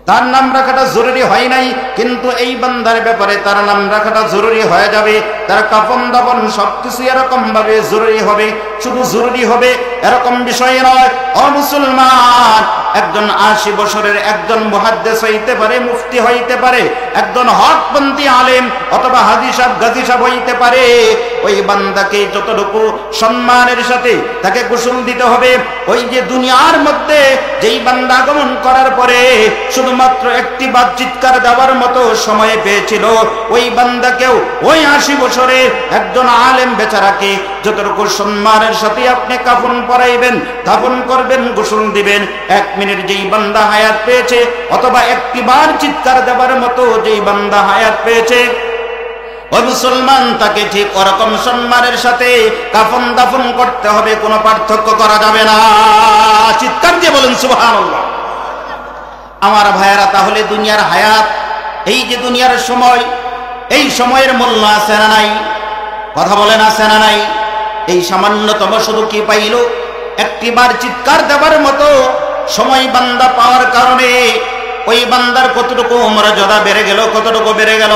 তার নাম রাখাটা জরুরি হয় নাই, কিন্তু এই বান্দার ব্যাপারে তার নাম রাখাটা জরুরি হয়ে যাবে। তার কাফন দাফন সবকিছু এরকম ভাবে জরুরি হবে। শুধু জরুরি হবে এরকম বিষয় নয়। ও মুসলমান, একজন ৮০ বছরের একজন মুহাদ্দিস হইতে পারে, মুফতি হইতে পারে, একজন হকপন্থী আলেম অথবা হাজী সাহেব, গাজী সাহেব হইতে পারে। ওই বান্দাকে যতটুকু সম্মানের সাথে তাকে গোসল দিতে হবে। ওই যে দুনিয়ার মধ্যে যেই বান্দা আগমন করার পরে শুধুমাত্র একটি বার চিৎকার দেওয়ার মতো সময় পেয়েছিল, ওই বান্দাকেও ওই ৮০ বছরের একজন আলেম বেচারাকে যতটুকু সম্মানের সাথে আপনি কাফন পরাইবেন, দাফন করবেন, গোসল দিবেন, ১ মিনিট যেই বান্দা হায়াত পেয়েছে অথবা একটি বার চিৎকার দেওয়ার মতো যেই বান্দা হায়াত পেয়েছে, ও মুসলমান, তাকে ঠিক ওরকম সম্মানের সাথে কাফন দাফন করতে হবে, কোনো পার্থক্য করা যাবে না। চিৎকার দিয়ে বলেন সুবহানাল্লাহ। আমার ভাইয়েরা, তাহলে দুনিয়ার হায়াত, এই যে দুনিয়ার সময়, এই সময়ের মূল্য আছে না নাই? কথা বলেন, আছে না নাই? এই সামান্যতম শুধু কি পাইল? একটিবার চিৎকার দেওয়ার মতো সময় বান্দা পাওয়ার কারণে ওই বান্দার কতটুকু মর্যাদা বেড়ে গেল, কতটুকু বেড়ে গেল।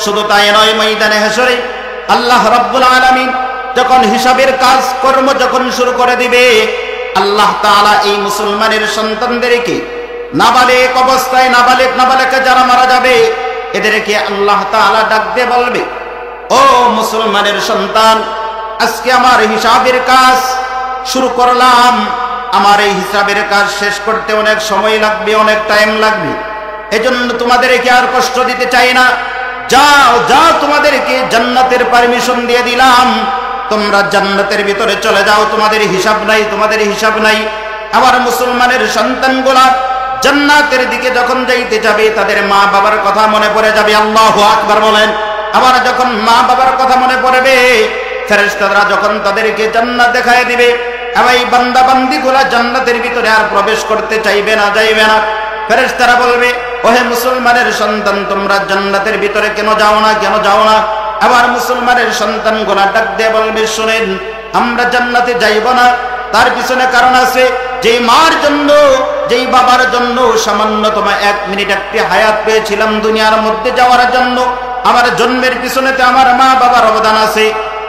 শুধু তাই নয়, ময়দানে হাশরে আল্লাহ রাব্বুল আলামিন যখন হিসাবের কাজ কর্ম যখন শুরু করে দিবে, আল্লাহ তাআলা এই মুসলমানের সন্তানদেরকে নাবালেক অবস্থায়, নাবালেকা যারা মারা যাবে, এদেরকে আল্লাহ তাআলা ডাক দিয়ে বলবে, ও মুসলমানের সন্তান, আজকে আমার হিসাবের কাজ শুরু করলাম। আমার এই হিসাবের কাজ শেষ করতে অনেক সময় লাগবে, অনেক টাইম লাগবে। এজন্য তোমাদেরকে আর কষ্ট দিতে চাই না। যাও যাও, তোমাদেরকে জান্নাতের পারমিশন দিয়ে দিলাম, তোমরা জান্নাতের ভিতরে চলে যাও, তোমাদের হিসাব নাই, তোমাদের হিসাব নাই। আবার মুসলমানের সন্তানগুলা জান্নাতের দিকে যখন যাইতে যাবে, তাদের মা বাবার কথা মনে পড়ে যাবে। আল্লাহু আকবার বলেন। আবার যখন মা বাবার কথা মনে পড়বে, ফেরেশতারা যখন তাদেরকে জান্নাত দেখায় দিবে, আবার এই বান্দা বান্দিগুলা জান্নাতের ভিতরে আর প্রবেশ করতে চাইবে না, যাইবে না। ফেরেশতারা বলবে, ওহে মুসলমানের সন্তান, তোমরা জান্নাতের ভিতরে কেন যাও না, কেন যাও না? আবার মুসলমানের সন্তানগুলা ডাক দিয়ে বলবে, শুনেন, আমরা জান্নাতে যাইব না, তার পিছনে কারণ আছে। যেই মার জন্য, যেই বাবার জন্য সামান্যতম ১ মিনিট একটি হায়াত পেয়েছিলাম দুনিয়ার মধ্যে যাওয়ার জন্য, আমার জন্মের পিছনেতে আমার মা বাবার অবদান আছে।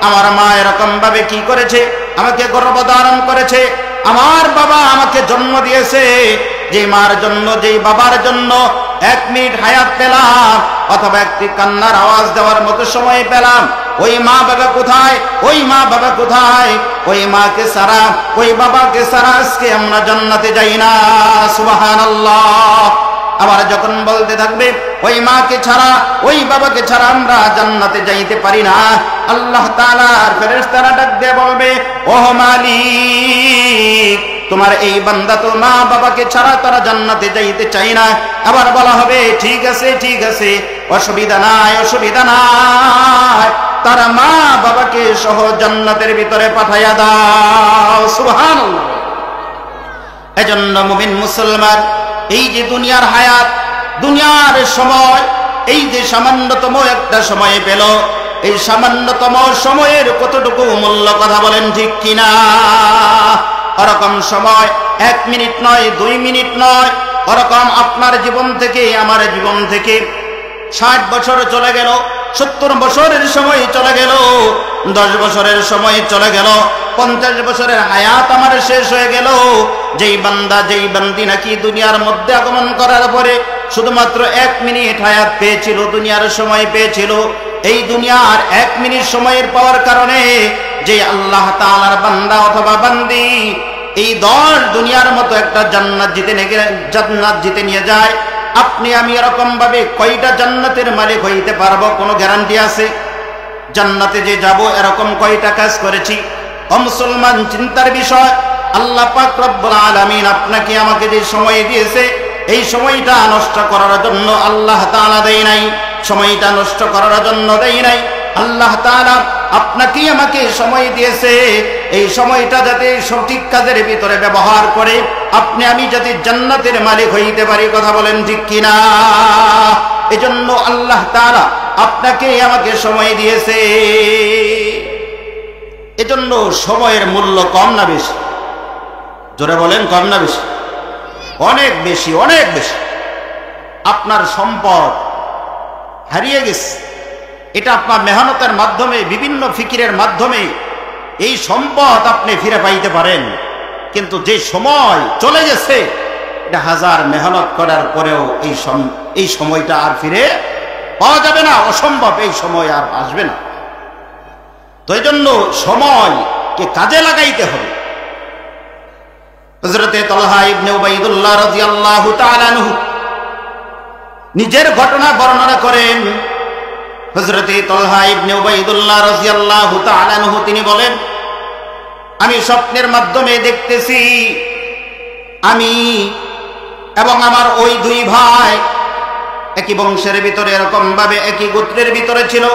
আমার মা এরকম ভাবে কি করেছে, আমাকে গর্ভধারণ করেছে। আমার বাবা আমাকে জন্ম দিয়েছে। যে মার জন্য, যেই বাবার জন্য ১ মিনিট হায়াত পেলাম অথবা একটি কান্নার আওয়াজ দেওয়ার মতো সময় পেলাম, ওই মা বাবা কোথায়? ওই মা বাবা কোথায়? ওই মাকে ছাড়া, ওই বাবাকে ছাড়া আজকে আমরা জান্নাতে যাই না। সুবহানাল্লাহ। আবার যখন বলতে থাকবে, ওই মাকে ছাড়া, ওই বাবাকে ছাড়া আমরা জান্নাতে যাইতে পারি না, আল্লাহ তাআলার ফেরেশতারা ডাক দিয়ে বলবে, ও মালিক, তোমার এই বান্দা তো মা বাবাকে ছাড়া তারা জান্নাতে যাইতে চায় না। আবার বলা হবে, ঠিক আছে, ঠিক আছে, অসুবিধা নাই, অসুবিধা নাই, তারা মা বাবাকে সহ জান্নাতের ভিতরে পাঠাইয়া দাও। সুবহানাল্লাহ। এজন্য মুমিন মুসলমান, এই যে দুনিয়ার হায়াত, দুনিয়ার সময়, এই যে সামান্যতম একটা সময় পেল, এই সামান্যতম সময়ের কতটুকু মূল্য, কথা বলেন ঠিক কিনা? ওরকম সময় ১ মিনিট নয়, ২ মিনিট নয়, ওরকম আপনার জীবন থেকে, আমার জীবন থেকে ৬০ বছর চলে গেল, ৭০ বছরের সময় চলে গেল, ১০ বছরের সময় চলে গেল, ৫০ বছরের হায়াত আমার শেষ হয়ে গেল। যেই বান্দা, যেই বান্দি নাকি দুনিয়ার মধ্যে আগমন করার পরে শুধুমাত্র ১ মিনিট হায়াত পেয়েছিল, দুনিয়ার সময় পেয়েছিল, এই দুনিয়ার ১ মিনিট সময়ের পাওয়ার কারণে যে আল্লাহ তাআলার বান্দা অথবা বান্দি এই ১০ দুনিয়ার মতো একটা জান্নাত জিতে নিয়ে যায়, আপনি আমি এরকম ভাবে কয়টা জান্নাতের মালিক হইতে পারবো? কোনো গ্যারান্টি আছে? জান্নাতে যে যাব এরকম কয়টা কাজ করেছি? ও মুসলমান, চিন্তার বিষয়। আল্লাহ পাক রব্বুল আলামিন আপনাকে আমাকে যে সময় দিয়েছে, এই সময়টা নষ্ট করার জন্য আল্লাহ তাআলা দেয় নাই, সময়টা নষ্ট করার জন্য দেয় নাই। আল্লাহ তাআলা আপনাকে আমাকে সময় দিয়েছে, এই সময়টা যাতে সঠিক কাজের ভিতরে ব্যবহার করে আপনি আমি যাতে জান্নাতের মালিক হইতে পারি। কথা বলেন ঠিক কিনা? এজন্য আল্লাহ তাআলা আপনাকে আমাকে সময় দিয়েছে। এজন্য সময়ের মূল্য কম না বেশি? জোরে বলেন, কম না বেশি? অনেক বেশি, অনেক বেশি। আপনার সম্পদ হারিয়ে গেছে, এটা আপনার মেহনতের মাধ্যমে, বিভিন্ন ফিকিরের মাধ্যমে এই সম্পদ আপনি ফিরে পাইতে পারেন। কিন্তু যে সময় চলে গেছে, এটা হাজার মেহনত করার পরেও এই সময়টা আর ফিরে পাওয়া যাবে না, অসম্ভব, এই সময় আর আসবে না। তো এই জন্য সময়কে কাজে লাগাইতে হবে। হযরতে তালহা ইবনে উবাইদুল্লাহ রাদিয়াল্লাহু তাআলা আনহু নিজের ঘটনা বর্ণনা করেন। হযরতে তালহা ইবনে উবাইদুল্লাহ রাদিয়াল্লাহু তাআলা আনহু তিনি বলেন, আমি স্বপ্নের মাধ্যমে দেখতেছি আমি এবং আমার ওই দুই ভাই একই বংশের ভিতরে, এরকম ভাবে একই গোত্রের ভিতরে ছিল,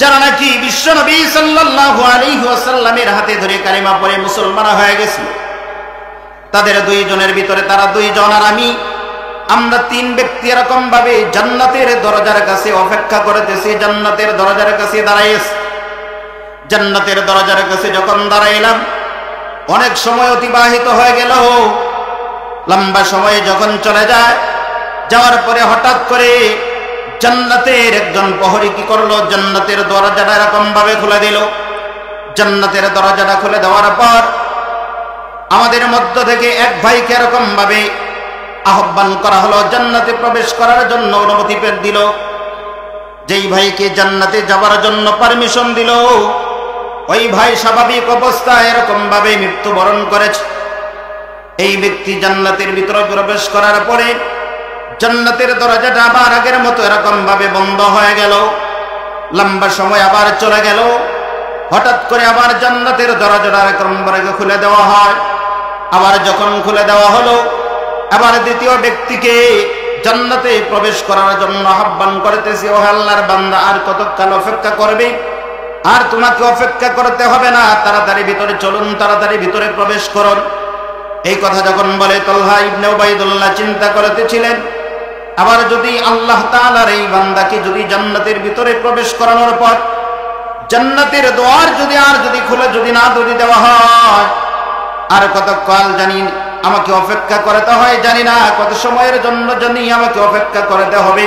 যারা নাকি বিশ্বনবী সাল্লাল্লাহু আলাইহি ওয়াসাল্লামের হাতে ধরে কালিমা পড়ে মুসলমান হয়ে গেছিল। তাদের দুইজনের ভিতরে তারা দুইজন আর আমরা তিন ব্যক্তি এরকম ভাবে জান্নাতের দরজার কাছে অপেক্ষা করতেছি, জান্নাতের দরজার কাছে দাঁড়াইছি। জান্নাতের দরজার কাছে যখন দাঁড়াইলাম, অনেক সময় অতিবাহিত হয়ে গেল, লম্বা সময় যখন চলে যায়, যাওয়ার পরে হঠাৎ করে জান্নাতের একজন প্রহরী কি করলো, জান্নাতের দরজাটা এরকম ভাবে খুলে দিল। জান্নাতের দরজাটা খুলে দেওয়ার পর আমাদের মধ্য থেকে এক ভাইকে এরকম ভাবে আহ্বান করা হলো, জান্নাতে প্রবেশ করার জন্য অনুমতি দিল। যেই ভাইকে জান্নাতে যাওয়ার জন্য পারমিশন দিল, ওই ভাই স্বাভাবিক অবস্থায় এরকম ভাবে মৃত্যুবরণ করেছে। এই ব্যক্তি জান্নাতের ভিতরে প্রবেশ করার পরে জান্নাতের দরজাটা আবার আগের মতো এরকম ভাবে বন্ধ হয়ে গেল। লম্বা সময় আবার চলে গেল, হঠাৎ করে আবার জান্নাতের দরজাটা এরকম ভাবে খুলে দেওয়া হয়। আবার যখন খুলে দেওয়া হলো, আবার দ্বিতীয় ব্যক্তিকে জান্নাতে প্রবেশ করার জন্য আহ্বান করতেছি, ও আল্লাহর বান্দা, আর কতকাল অপেক্ষা করবে? আর তোমাকে অপেক্ষা করতে হবে না, তাড়াতাড়ি ভিতরে চলুন, তাড়াতাড়ি ভিতরে প্রবেশ করুন। এই কথা যখন বলে, তালহা ইবনে উবাইদুল্লাহ চিন্তা করতেছিলেন, আবার যদি আল্লাহ তাআলার এই বান্দাকে যদি জান্নাতের ভিতরে প্রবেশ করানোর পর জান্নাতের দ্বার যদি খুলে যদি দেওয়া হয়, আর কতকাল জানি আমাকে অপেক্ষা করতে হয়, জানি না কত সময়ের জন্য জানি আমাকে অপেক্ষা করতে হবে।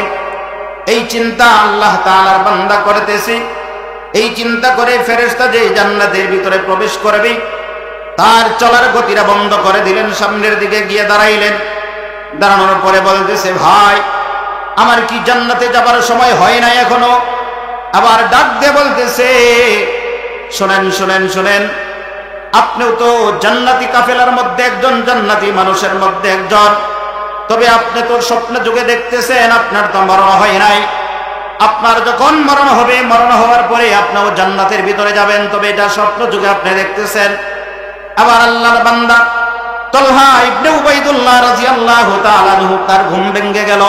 এই চিন্তা আল্লাহ তাআলার বান্দা করতেছে। এই চিন্তা করে ফেরেশতা যে জান্নাতের ভিতরে প্রবেশ করবে, তার চলার গতিটা বন্ধ করে দিলেন, সামনের দিকে গিয়ে দাঁড়াইলেন। দাঁড়ানোর পরে বলতেছে, ভাই, আমার কি জান্নাতে যাবার সময় হয় না এখনো? আবার ডাক দিয়ে বলতেছে, শোনেন শোনেন শোনেন, আপনিও তো জান্নাতি কাফেলার মধ্যে একজন, জান্নাতি মানুষের মধ্যে একজন। তবে আপনি তো স্বপ্ন যুগে দেখতেছেন আপনার তো মরণ হয় নাই। আপনার যখন মরণ হবে, মরণ হওয়ার পরে আপনিও জান্নাতের ভিতরে যাবেন, তবে এটা স্বপ্ন যুগে আপনি দেখতেছেন। আবার আল্লাহর বান্দা তালহা ইবনে উবাইদুল্লাহ রাদিয়াল্লাহু তাআলা আনহু তার ঘুম ভেঙে গেল।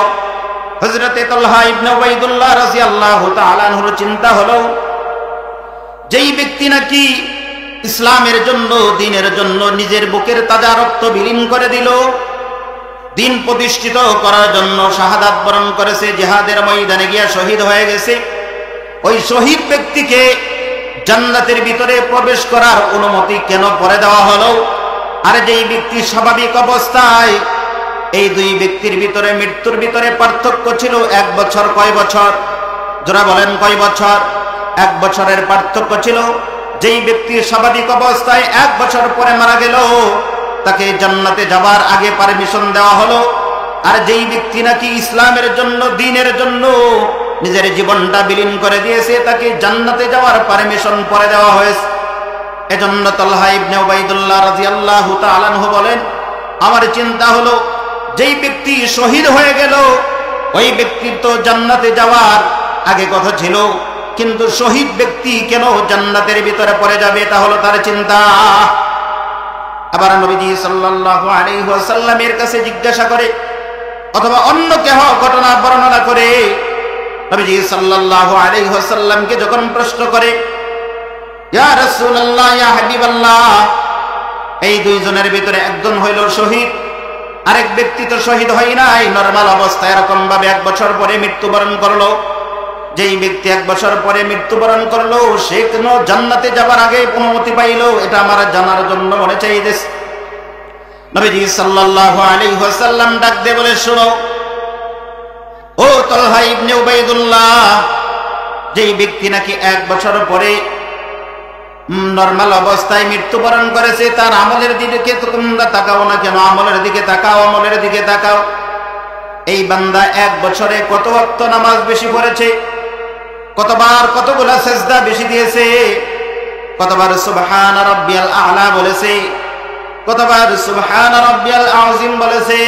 হযরতে তালহা ইবনে উবাইদুল্লাহ রাদিয়াল্লাহু তাআলা আনহুর চিন্তা হলো, যেই ব্যক্তি নাকি ইসলামের জন্য, দ্বীনের জন্য নিজের বুকের তাজা রক্ত বিলীন করে দিল, দ্বীন প্রতিষ্ঠিত করার জন্য শাহাদাত বরণ করেছে, জিহাদের ময়দানে গিয়া শহীদ হয়ে গেছে, ওই শহীদ ব্যক্তিকে জান্নাতের ভিতরে প্রবেশ করার অনুমতি কেন পরে দেওয়া হলো? আর যেই ব্যক্তি স্বাভাবিক অবস্থায়, এই দুই ব্যক্তির ভিতরে মৃত্যুর ভিতরে পার্থক্য ছিল 1 বছর। কয় বছর? যারা বলেন কয় বছর? 1 বছরের পার্থক্য ছিল। যেই ব্যক্তি স্বাভাবিক অবস্থায় 1 বছর পরে মারা গেল, তাকে জান্নাতে যাবার আগে পারমিশন দেওয়া হলো। আর যেই ব্যক্তি নাকি ইসলামের জন্য, দ্বীনের জন্য নিজের জীবনটা বিলীন করে দিয়েছে, তাকে জান্নাতে যাওয়ার পারমিশন পরে দেওয়া হয়েছে। এজন্য তালহা ইবনে উবাইদুল্লাহ রাদিয়াল্লাহু তাআলা আনহু বলেন, আমার চিন্তা হলো, যেই ব্যক্তি শহীদ হয়ে গেল, ওই ব্যক্তির তো জান্নাতে যাওয়ার আগে কথা ছিল, কিন্তু শহীদ ব্যক্তি কেন জান্নাতের ভিতরে পড়ে যাবে? তা হলো তার চিন্তা। আবার নবীজি সাল্লাল্লাহু আলাইহি ওয়াসাল্লামের কাছে জিজ্ঞাসা করে, অথবা অন্য কেহ ঘটনা বর্ণনা করে, নবীজি সাল্লাল্লাহু আলাইহি ওয়াসাল্লামকে যখন প্রশ্ন করে, ইয়া রাসূলুল্লাহ, ইয়া হাবিবাল্লাহ, এই দুইজনের ভিতরে একজন হইল শহীদ, আরেক ব্যক্তি তো শহীদ হয় নাই, নরমাল অবস্থায় এরকম ভাবে 1 বছর পরে মৃত্যুবরণ করলো। যেই ব্যক্তি 1 বছর পরে মৃত্যুবরণ করলো, সে কেন জান্নাতে যাবার আগে অনুমতি পাইল? এটা আমার জানার জন্য মনে চাইতেছে। নবীজি সাল্লাল্লাহু আলাইহি ওয়াসাল্লাম ডাক দিয়ে বলে, শোনো, তালহা ইবনে উবাইদুল্লাহ, যেই ব্যক্তি নাকি 1 বছর পরে নরমাল অবস্থায় মৃত্যুবরণ করেছে, তার আমলের দিকে তোমরা তাকাও না কেন? আমলের দিকে তাকাও, আমলের দিকে তাকাও। এই বান্দা 1 বছরে কত ওয়াক্ত নামাজ বেশি পড়েছে, কতবার কতগুলা সেজদা বেশি দিয়েছে, কতবার সুবহান রাব্বিয়াল আ'লা বলেছে, কতবার সুবহান রাব্বিয়াল আযীম বলেছে,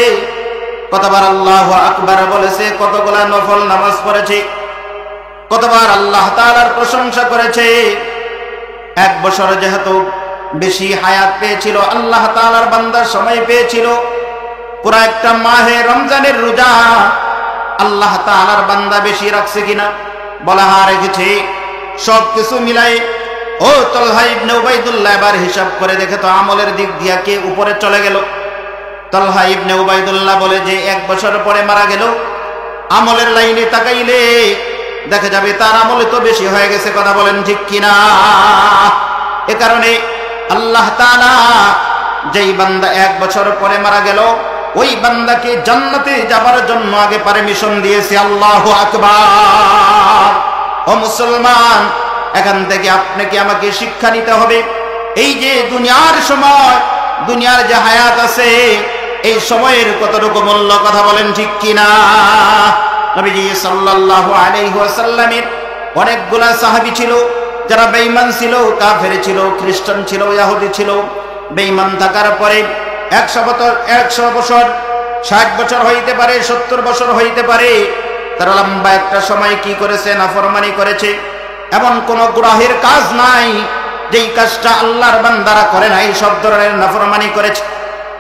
কতবার আল্লাহু আকবার বলেছে, কতগুলা নফল নামাজ পড়েছে, কতবার আল্লাহ তাআলার প্রশংসা করেছে। 1 বছর যেহেতু বেশি হায়াত পেয়েছিল, আল্লাহ তাআলার বান্দার সময় পেয়েছিল, পুরা একটা মাহে রমজানের রোজা আল্লাহ তাআলার বান্দা বেশি রাখছে কিনা? বলা হা রেখেছে। সবকিছু মিলাই ও তালহা ইবনে উবাইদুল্লাহ এবার হিসাব করে দেখে তো আমলের দিক দিয়া কে উপরে চলে গেল। তালহা ইবনে উবাইদুল্লাহ বলে যে 1 বছর পরে মারা গেল, আমলের লাইনে তাকাইলে দেখা যাবে তার আমলে তো বেশি হয়ে গেছে। কথা বলেন ঠিক কিনা? এ কারণে আল্লাহ তাআলা যেই বান্দা 1 বছর পরে মারা গেল, ওই বান্দাকে জান্নাতে যাবার জন্য আগে পারমিশন দিয়েছে। আল্লাহু আকবার। ও মুসলমান, এখান থেকে আপনাকে আমাকে শিক্ষা নিতে হবে, এই যে দুনিয়ার সময়, দুনিয়ার যে হায়াত আছে, এই সময়ের কতটুকু মূল্য। কথা বলেন ঠিক কিনা? নবীজি সাল্লাল্লাহু আলাইহি ওয়াসাল্লামের অনেকগুলা সাহাবী ছিল যারা বেঈমান ছিল, কাফের ছিল, খ্রিস্টান ছিল, ইহুদি ছিল। বেঈমান থাকার পরে 100 বছর, 60 বছর হইতে পারে, 70 বছর হইতে পারে, তারা লম্বা একটা সময় কি করেছে? নাফরমানি করেছে। এমন কোন গুনাহের কাজ নাই যেই কাজটা আল্লাহর বান্দারা করে নাই, সব ধরনের নাফরমানি করেছে।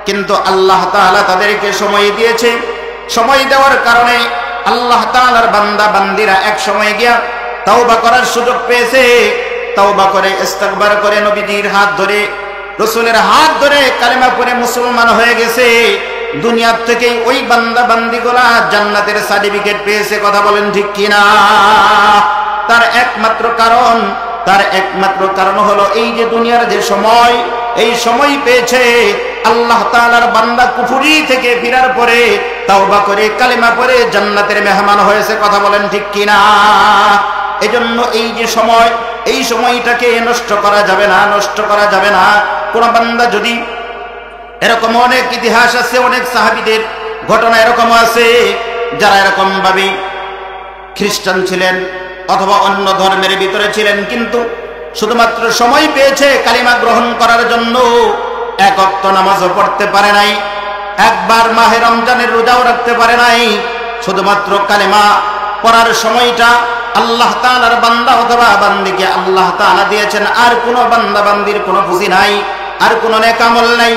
কিন্তু আল্লাহ তাআলা তাদেরকে সময় দিয়েছে। সময় দেওয়ার কারণে আল্লাহ তাআলার বান্দা বান্দিরা এক সময় গিয়া তাওবা করার সুযোগ পেয়েছে। তাওবা করে ইস্তিগফার করে নবীজির হাত ধরে, রাসূলের হাত ধরে কালেমা পড়ে মুসলমান হয়ে গেছে। দুনিয়া থেকে ওই বান্দা বান্দিগুলা জান্নাতের সার্টিফিকেট পেয়েছে। কথা বলেন ঠিক কিনা? তার একমাত্র কারণ হলো এই যে দুনিয়ার যে সময়, এই সময় পেয়েছে। আল্লাহ তাআলার বান্দা কুফরি থেকে ফিরার পরে তাওবা করে কালেমা পড়ে জান্নাতের মেহমান হয়েছে। কথা বলেন ঠিক কিনা? এজন্য এই যে সময়, এই সময়টাকে নষ্ট করা যাবে না, নষ্ট করা যাবে না। কোন বান্দা যদি, এরকম অনেক ইতিহাস আছে, অনেক সাহাবীদের ঘটনা এরকম আছে যারা এরকম ভাবে খ্রিস্টান ছিলেন অথবা অন্য ধর্মের ভিতরে ছিলেন, কিন্তু শুধুমাত্র সময় পেয়েছে কালিমা গ্রহণ করার জন্য। 1 ওয়াক্ত নামাজও পড়তে পারে নাই, একবার মাহে রমজানের রোজাও রাখতে পারে নাই। শুধুমাত্র কালিমা পড়ার সময়টা আল্লাহ তাআলার বান্দা অথবা বান্দিকে আল্লাহ তাআলা দিয়েছেন। আর কোন বান্দা বান্দির কোনো পুঁজি নাই, আর কোন নেক আমল নাই।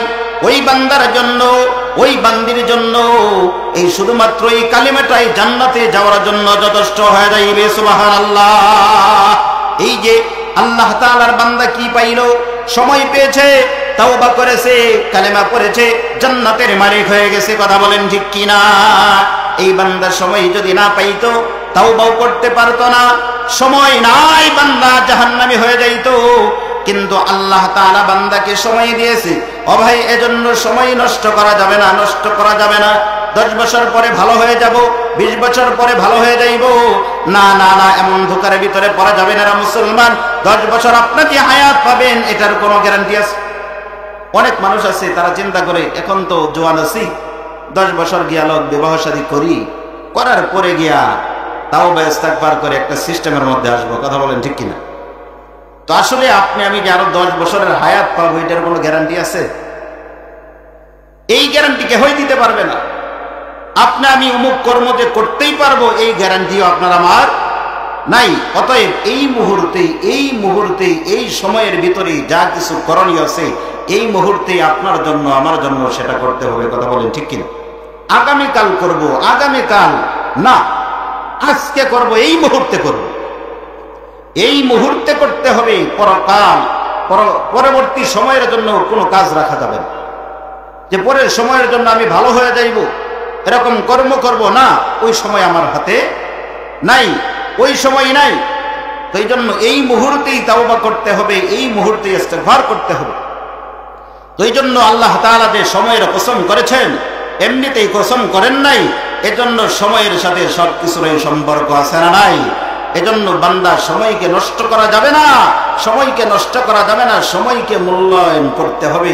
ওই বান্দার জন্য, ওই বান্দির জন্য এই শুধুমাত্র এই কালিমাটাই জান্নাতে যাওয়ার জন্য যথেষ্ট হয়ে যাইবে। সুবহানাল্লাহ। এই যে আল্লাহ তাআলার বান্দা কি পাইল? সময় পেয়েছে, তাওবা করেছে, কালেমা পড়েছে, জান্নাতের মালিক হয়ে গেছে। কথা বলেন ঠিক কিনা? এই বান্দা সময় যদি না পাইতো, তাওবাও করতে পারতো না, সময় নাই, বান্দা জাহান্নামী হয়ে যাইতো। কিন্তু আল্লাহ তাআলা বান্দাকে সময় দিয়েছে। ও ভাই, এজন্য সময় নষ্ট করা যাবে না, নষ্ট করা যাবে না। 10 বছর পরে ভালো হয়ে যাব, 20 বছর পরে ভালো হয়ে যাইব, না না না, এমন ধোঁকার ভিতরে পড়া যাবে না। মুসলমান, 10 বছর আপনাকে হায়াত পাবেন, এটার কোনো গ্যারান্টি আছে? অনেক মানুষ আছে তারা চিন্তা করে, এখন তো জোয়ান আছি, 10 বছর গিয়া লোক বিবাহ শাদী করি, করার পরে গিয়া তাওবা ইস্তিগফার করে একটা সিস্টেমের মধ্যে আসবো। কথা বলেন ঠিক কিনা? তো আসলে আপনি আমি যে আরো 10 বছরের হায়াত পাবো, এটার কোনো গ্যারান্টি আছে? এই গ্যারান্টি কেউই দিতে পারবে না। আপনি আমি অমুক কর্ম যে করতেই পারবো, এই গ্যারান্টিও আপনার আমার নাই। অতএব এই মুহূর্তে এই সময়ের ভিতরে যা কিছু করণীয় আছে, এই মুহূর্তে আপনার জন্য আমার জন্য সেটা করতে হবে। কথা বলেন ঠিক কিনা? আগামীকাল করব, আগামীকাল না, আজকে করব, এই মুহূর্তে করব, এই মুহূর্তে করতে হবে। পরকাল, পরবর্তী সময়ের জন্য কোনো কাজ রাখা যাবে না, যে পরের সময়ের জন্য আমি ভালো হয়ে যাইব এরকম কর্ম করব না, ওই সময় আমার হাতে নাই, ওই সময় নাই। তো এই জন্য এই মুহূর্তেই তাওবা করতে হবে, এই মুহূর্তে ইস্তিগফার করতে হবে। তো এই জন্য আল্লাহ তাআলা যে সময়ের কসম করেছেন, এমনিতেই কসম করেন নাই, এজন্য সময়ের সাথে সবকিছুরই সম্পর্ক আছে না নাই? এজন্য বান্দা সময়কে নষ্ট করা যাবে না, সময়কে নষ্ট করা যাবে না, সময়কে মূল্যায়ন করতে হবে।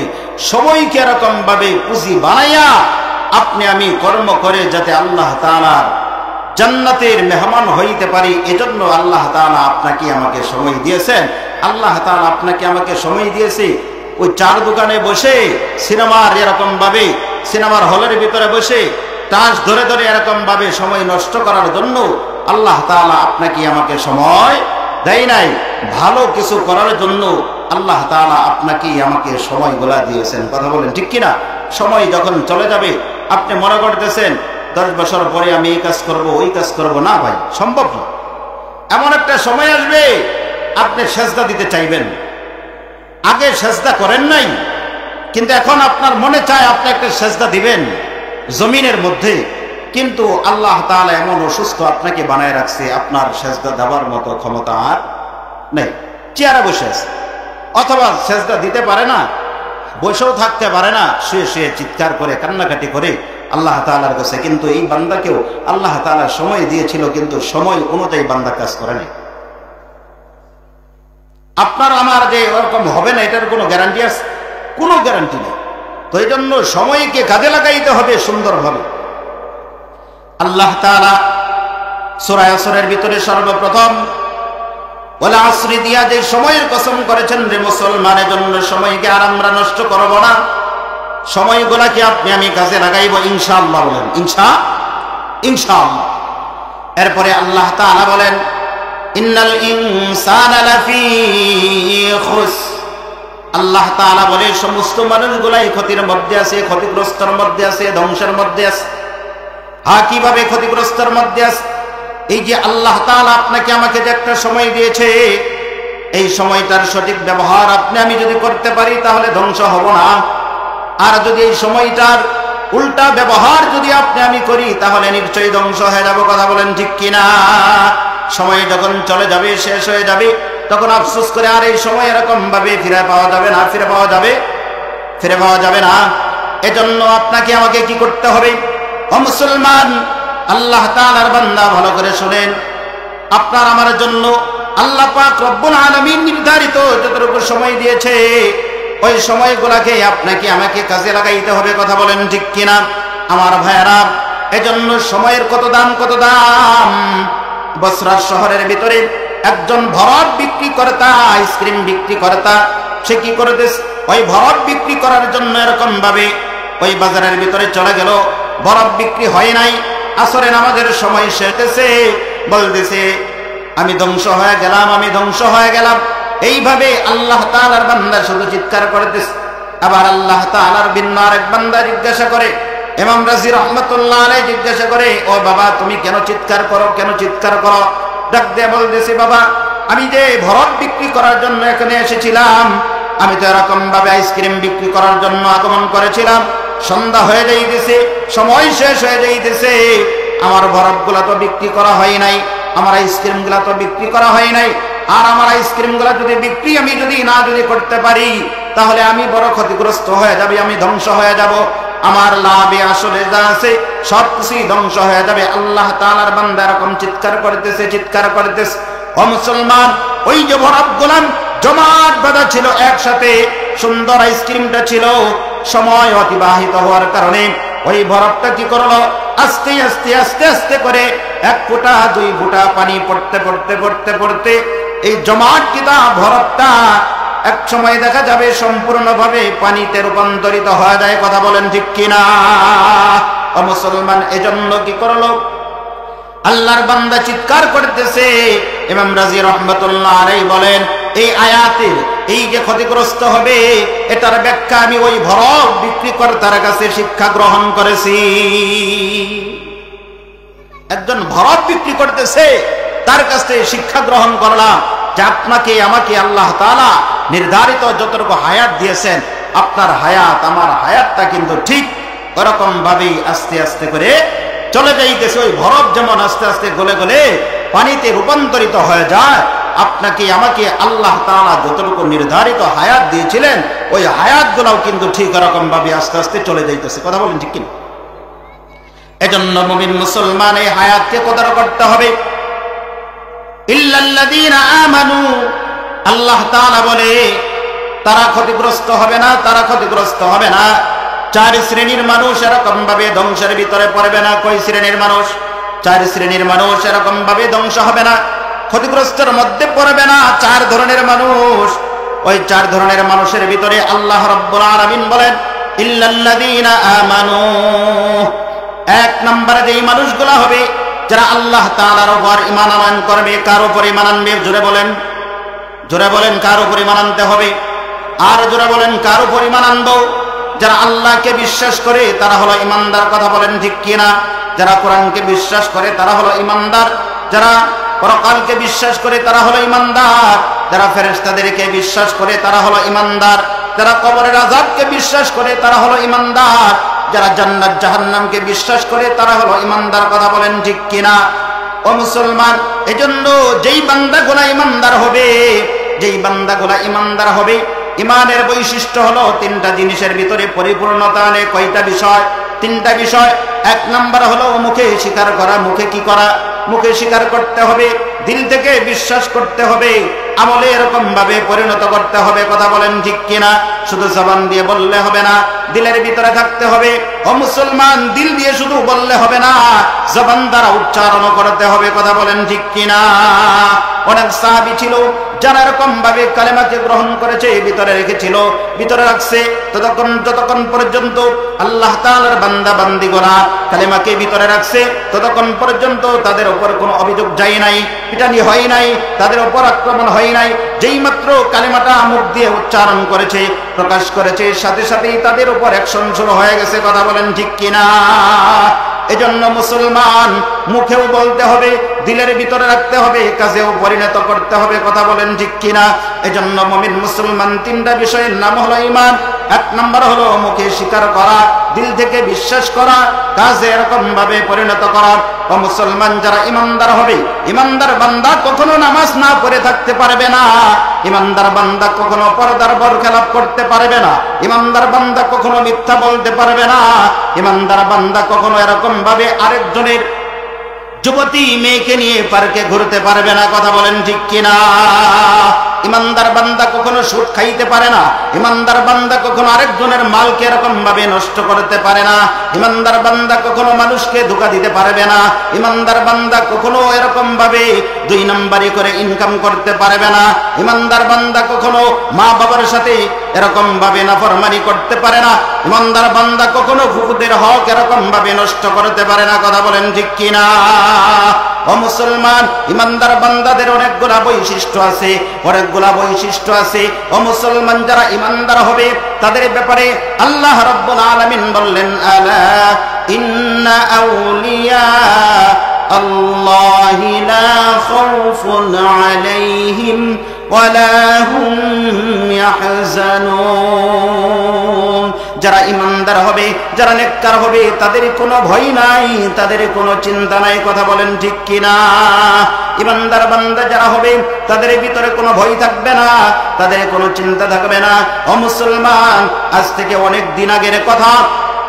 সময়কে এরকম ভাবে পুঁজি বানাইয়া আপনি আমি কর্ম করে যাতে আল্লাহ তাআলার জান্নাতের মেহমান হইতে পারি, এজন্য আল্লাহ তাআলা আপনাকে আমাকে সময় দিয়েছেন। আল্লাহ তাআলা আপনাকে আমাকে সময় দিয়েছে ওই চার দোকানে বসে সিনেমার এরকম ভাবে সিনেমার হলের ভিতরে বসে টাচ ধরে ধরে এরকম ভাবে সময় নষ্ট করার জন্য আল্লাহ তাআলা আপনাকে আমাকে সময় দেয় নাই। ভালো কিছু করার জন্য আল্লাহ তাআলা আপনাকে আমাকে সময়গুলা দিয়েছেন। কথা বলেন ঠিক কিনা? সময় যখন চলে যাবে আপনি মনে করতেছেন 10 বছর পরে আমি এই কাজ করব ওই কাজ করব, না ভাই, সম্ভব না। এমন একটা সময় আসবে আপনি সেজদা দিতে চাইবেন, আগে সেজদা করেন নাই, কিন্তু এখন আপনার মনে চায় আপনি একটা সেজদা দিবেন জমিনের মধ্যে, কিন্তু আল্লাহ তাআলা এমন অসুস্থ আপনাকে বানায় রাখছে, আপনার সেজদা দেওয়ার মতো ক্ষমতা আর নেই। চেয়ারে বসে আছে, অথবা সেজদা দিতে পারে না, বসেও থাকতে পারে না, শুয়ে শুয়ে চিৎকার করে কান্নাকাটি করে আল্লাহ তাআলার কাছে। কিন্তু এই বান্দাকেও আল্লাহ তাআলা সময় দিয়েছিল, কিন্তু সময় অনুযায়ী বান্দা কাজ করে নাই। আপনার আমার যে ওরকম হবে না এটার কোনো গ্যারান্টি আছে? কোনো গ্যারান্টি নেই। তো এই জন্য সময়কে কাজে লাগাইতে হবে সুন্দরভাবে। আল্লাহ তাআলা সূরা আসরের ভিতরে সর্বপ্রথম ওয়াল আসরি দিয়া যে সময়ের কসম করেছেন, রে মুসলমানের জন্য সময়কে আর আমরা নষ্ট করব না, সময়গুলাকে আপনি আমি কাজে লাগাইব ইনশাআল্লাহ। বলেন ইনশাআল্লাহ। এরপরে আল্লাহ তাআলা বলেন ইন্নাল ইনসানা লাফি খুস। আল্লাহ তাআলা বলে সমস্ত মানুষগুলাই ক্ষতির মধ্যে আছে, ক্ষতিগ্রস্তের মধ্যে আছে, ধ্বংসের মধ্যে আছে। কিভাবে ক্ষতিগ্রস্তের মধ্যে আছে? এই যে আল্লাহ তাআলা আপনাকে আমাকে যে একটা সময় দিয়েছে, এই সময়টার সঠিক ব্যবহার আপনি আমি যদি করতে পারি তাহলে ধ্বংস হব না। আর যদি এই সময়টার উল্টা ব্যবহার যদি আপনি আমি করি তাহলে নিশ্চয়ই ধ্বংস হয়ে যাব। কথা বলেন ঠিক কিনা? সময় যখন চলে যাবে, শেষ হয়ে যাবে, তখন আফসোস করে আর এই সময় এরকম ভাবে ফিরে পাওয়া যাবে না। এজন্য আপনাকে আমাকে কি করতে হবে? ও মুসলমান, আল্লাহ তাআলার বান্দা, ভালো করে শুনেন। আপনার আমার জন্য আল্লাহ পাক রব্বুল আলামিন নির্ধারিত যতটুকু সময় দিয়েছে, ওই সময়গুলোকে আপনাকে আমাকে কাজে লাগাইতে হবে। কথা বলেন ঠিক কিনা আমার ভাইয়েরা? এজন্য সময়ের কত দাম। বসরা শহরের ভিতরে একজন ভরত বিক্রি কর্তা, আইসক্রিম বিক্রি কর্তা, সে কি করতেছে? ওই ভরত বিক্রি করার জন্য এরকম ভাবে ওই বাজারের ভিতরে চলে গেল, বরফ বিক্রি হয় নাই। আসরে নামাজের সময় শেষেছে, বলতেছে আমি ধ্বংস হয়ে গেলাম। এইভাবে আল্লাহ তাআলার বান্দা শুধু চিৎকার করতেছে। আবার আল্লাহ তাআলার ভিন্ন আরেক বান্দা জিজ্ঞাসা করে, ইমাম রাজি রাহমাতুল্লাহ আলাইহি জিজ্ঞাসা করে, ও বাবা তুমি কেন চিৎকার করো? ডাক দিয়ে বলতেছে, বাবা আমি যে ভরত বিক্রি করার জন্য এখানে এসেছিলাম, আমি তো এরকম ভাবে আইসক্রিম বিক্রি করার জন্য আগমন করেছিলাম, সন্ধ্যা হয়ে যাইতেছে, সময় শেষ হয়ে যাইতেছে, আমার বরফগুলা তো বিক্রি করা হয় নাই, আমার আইসক্রিম গুলা তো বিক্রি করা হয় নাই। আর আমার আইসক্রিম গুলা যদি বিক্রি আমি যদি করতে পারি তাহলে আমি বড় ক্ষতিগ্রস্ত হয়ে যাবে, আমি ধ্বংস হয়ে যাব, আমার লাভে আসলে যা আছে সবকিছুই ধ্বংস হয়ে যাবে। আল্লাহ তাআলার বান্দা এরকম চিৎকার করতেছে। ও মুসলমান, ওই যে বরফগুলা জমাট বাঁধা ছিল একসাথে, সুন্দর আইসক্রিমটা ছিল, সময় অতিবাহিত হওয়ার কারণে ওই বরফটা কি করলো? আস্তে আস্তে করে 1 ফোঁটা 2 ফোঁটা পানি পড়তে এই জমাটকৃত বরফটা এক সময় দেখা যাবে সম্পূর্ণভাবে পানিতে রূপান্তরিত হয়ে যায়। কথা বলেন ঠিক কিনা ও মুসলমান? এজন্য কি করলো? আল্লাহর বান্দা চিৎকার করতেছে। ইমাম রাজি রাহমাতুল্লাহ আলাইহি বলেন, এই আয়াতের এই যে ক্ষতিগ্রস্ত হবে এটার ব্যাখ্যা আমি ওই বরফ বিক্রি কর্তার কাছে শিক্ষা গ্রহণ করেছি। একজন বরফ বিক্রি করতেছে, তার কাছে শিক্ষা গ্রহণ করলাম যে আপনাকে আমাকে আল্লাহ তাআলা নির্ধারিত যতটুকু হায়াত দিয়েছেন, আপনার হায়াত আমার হায়াতটা কিন্তু ঠিক ওরকম ভাবেই আস্তে আস্তে করে চলে যাইতেছে। ওই বরফ যেমন আস্তে আস্তে গলে গলে পানিতে রূপান্তরিত হয়ে যায়, আপনাকে আমাকে আল্লাহ তাআলা যতটুকু নির্ধারিত হায়াত দিয়েছিলেন ওই হায়াতগুলোও কিন্তু ঠিক এরকম ভাবে আস্তে আস্তে চলে যাইতেছে। কথা বলেন ঠিক কিনা? এজন্য মুমিন মুসলমান এই হায়াতকে কদর করতে হবে। ইল্লাল্লাযীনা আমানু, আল্লাহ তাআলা বলে তারা ক্ষতিগ্রস্ত হবে না, তারা ক্ষতিগ্রস্ত হবে না। চার শ্রেণীর মানুষ এরকম ভাবে ধ্বংসের ভিতরে পড়বে না। কয় শ্রেণীর মানুষ? চার শ্রেণীর মানুষ এরকম ভাবে ধ্বংস হবে না, ক্ষতিগ্রস্তের মধ্যে পড়বে না। চার ধরনের মানুষ, ওই চার ধরনের মানুষের ভিতরে আল্লাহ রাব্বুল আলামিন বলেন ইল্লাল্লাযীনা আমানু। এক নম্বরে যেই মানুষগুলো হবে যারা আল্লাহ তাআলার উপর ঈমান আনয়ন করবে। কার উপর ঈমান আনবে? জোরে বলেন, জোরে বলেন, কার উপর ঈমান আনতে হবে? আর জোরে বলেন, কার উপর ঈমান আনবো? যারা আল্লাহকে বিশ্বাস করে তারা হলো ঈমানদার। কথা বলেন ঠিক কিনা? যারা কোরআনকে বিশ্বাস করে তারা হলো ঈমানদার, যারা পরকালকে বিশ্বাস করে তারা হলো ঈমানদার, যারা ফেরেশতাদেরকে বিশ্বাস করে তারা হলো ঈমানদার, যারা কবরের আযাবকে বিশ্বাস করে তারা হলো ঈমানদার, যারা জান্নাত জাহান্নামকে বিশ্বাস করে তারা হলো ঈমানদার। কথা বলেন ঠিক কিনা? ও মুসলমান, এজন্য যেই বান্দাগুলো ঈমানদার হবে, যেই বান্দাগুলো ঈমানদার হবে, ঈমানের বৈশিষ্ট্য হলো তিনটা জিনিসের ভিতরে পরিপূর্ণতা আনে। কয়টা বিষয়? তিনটা বিষয়। এক নাম্বার হলো মুখে স্বীকার করা। মুখে কি করা? মুখে স্বীকার করতে হবে, দিল থেকে বিশ্বাস করতে হবে, আমলে এরকম ভাবে পরিণত করতে হবে। কথা বলেন ঠিক কিনা? শুধু জবান দিয়ে বললে হবে না, দিলের ভিতরে থাকতে হবে। ও মুসলমান, দিল দিয়ে শুধু বললে হবে না, জবান দ্বারা উচ্চারণ করতে হবে। কথা বলেন ঠিক কিনা? অনেক সাহাবী ছিল যারা এরকম ভাবে কালেমাকে গ্রহণ করেছে, ভিতরে রেখেছিল, ভিতরে রাখছে যতক্ষণ পর্যন্ত আল্লাহ তাআলার বান্দা বান্দীগণা কালেমাকে ভিতরে রাখছে, ততক্ষণ পর্যন্ত তাদের উপর কোনো অভিযোগ যায় নাই, পিটানি হয় নাই, তাদের উপর আক্রমণ হয় নাই। যেই মাত্র কালেমাটা মুখ দিয়ে উচ্চারণ করেছে, প্রকাশ করেছে, সাথে সাথেই তাদের উপর অ্যাকশন শুরু হয়ে গেছে। কথা বলেন ঠিক কিনা? এজন্য মুসলমান মুখেও বলতে হবে, দিলের ভিতরে রাখতে হবে, কাজেও পরিণত করতে হবে। কথা বলেন ঠিক কিনা? এজন্য মুমিন মুসলমান তিনটা বিষয়ের নাম হলো ঈমান। এক নম্বর হলো মুখে স্বীকার করা, দিল থেকে বিশ্বাস করা, কাজে এরকম ভাবে পরিণত করা। ও মুসলমান, যারা ঈমানদার হবে, ঈমানদার বান্দা কখনো নামাজ না পড়ে থাকতে পারবে না, ঈমানদার বান্দা কখনো পর্দার বরখেলাপ করতে পারবে না, ঈমানদার বান্দা কখনো মিথ্যা বলতে পারবে না, ঈমানদার বান্দা কখনো এরকম ভাবে আরেকজনের যুবতী মেয়েকে নিয়ে পার্কে ঘুরতে পারবে না। কথা বলেন ঠিক কিনা? ইমানদার বান্দা কখনো সুদ খাইতে পারে না, ইমানদার বান্দা কখনো আরেকজনের মালকে এরকম ভাবে নষ্ট করতে পারে না, ইমানদার বান্দা কখনো মানুষকে ধোঁকা দিতে পারবে না, ইমানদার বান্দা কখনো এরকম ভাবে দুই নাম্বারি করে ইনকাম করতে পারবে না, ইমানদার বান্দা কখনো মা বাবার সাথে এরকম ভাবে নাফরমানি করতে পারে না, ইমানদার বান্দা কখনো ফুকুদের হক এরকম ভাবে নষ্ট করতে পারে না। কথা বলেন ঠিক কিনা? ও মুসলমান, ইমানদার বান্দাদের অনেকগুলা বৈশিষ্ট্য আছে, অনেকগুলা বৈশিষ্ট্য আছে। ও মুসলমান, যারা ইমানদার হবে তাদের ব্যাপারে আল্লাহ রাব্বুল আলামিন বললেন, আলা ইন্না আউলিয়া আল্লাহি লা খাউফুন আলাইহিম ওয়ালা হুম ইয়াহজানুন। যারা ইমানদার হবে, যারা নেককার হবে, তাদের কোনো ভয় নাই, তাদের কোনো চিন্তা নাই। কথা বলেন ঠিক কিনা? ইমানদার বান্দা যারা হবে তাদের ভিতরে কোনো ভয় থাকবে না, তাদের কোনো চিন্তা থাকবে না। ও মুসলমান, আজ থেকে অনেক দিন আগের কথা,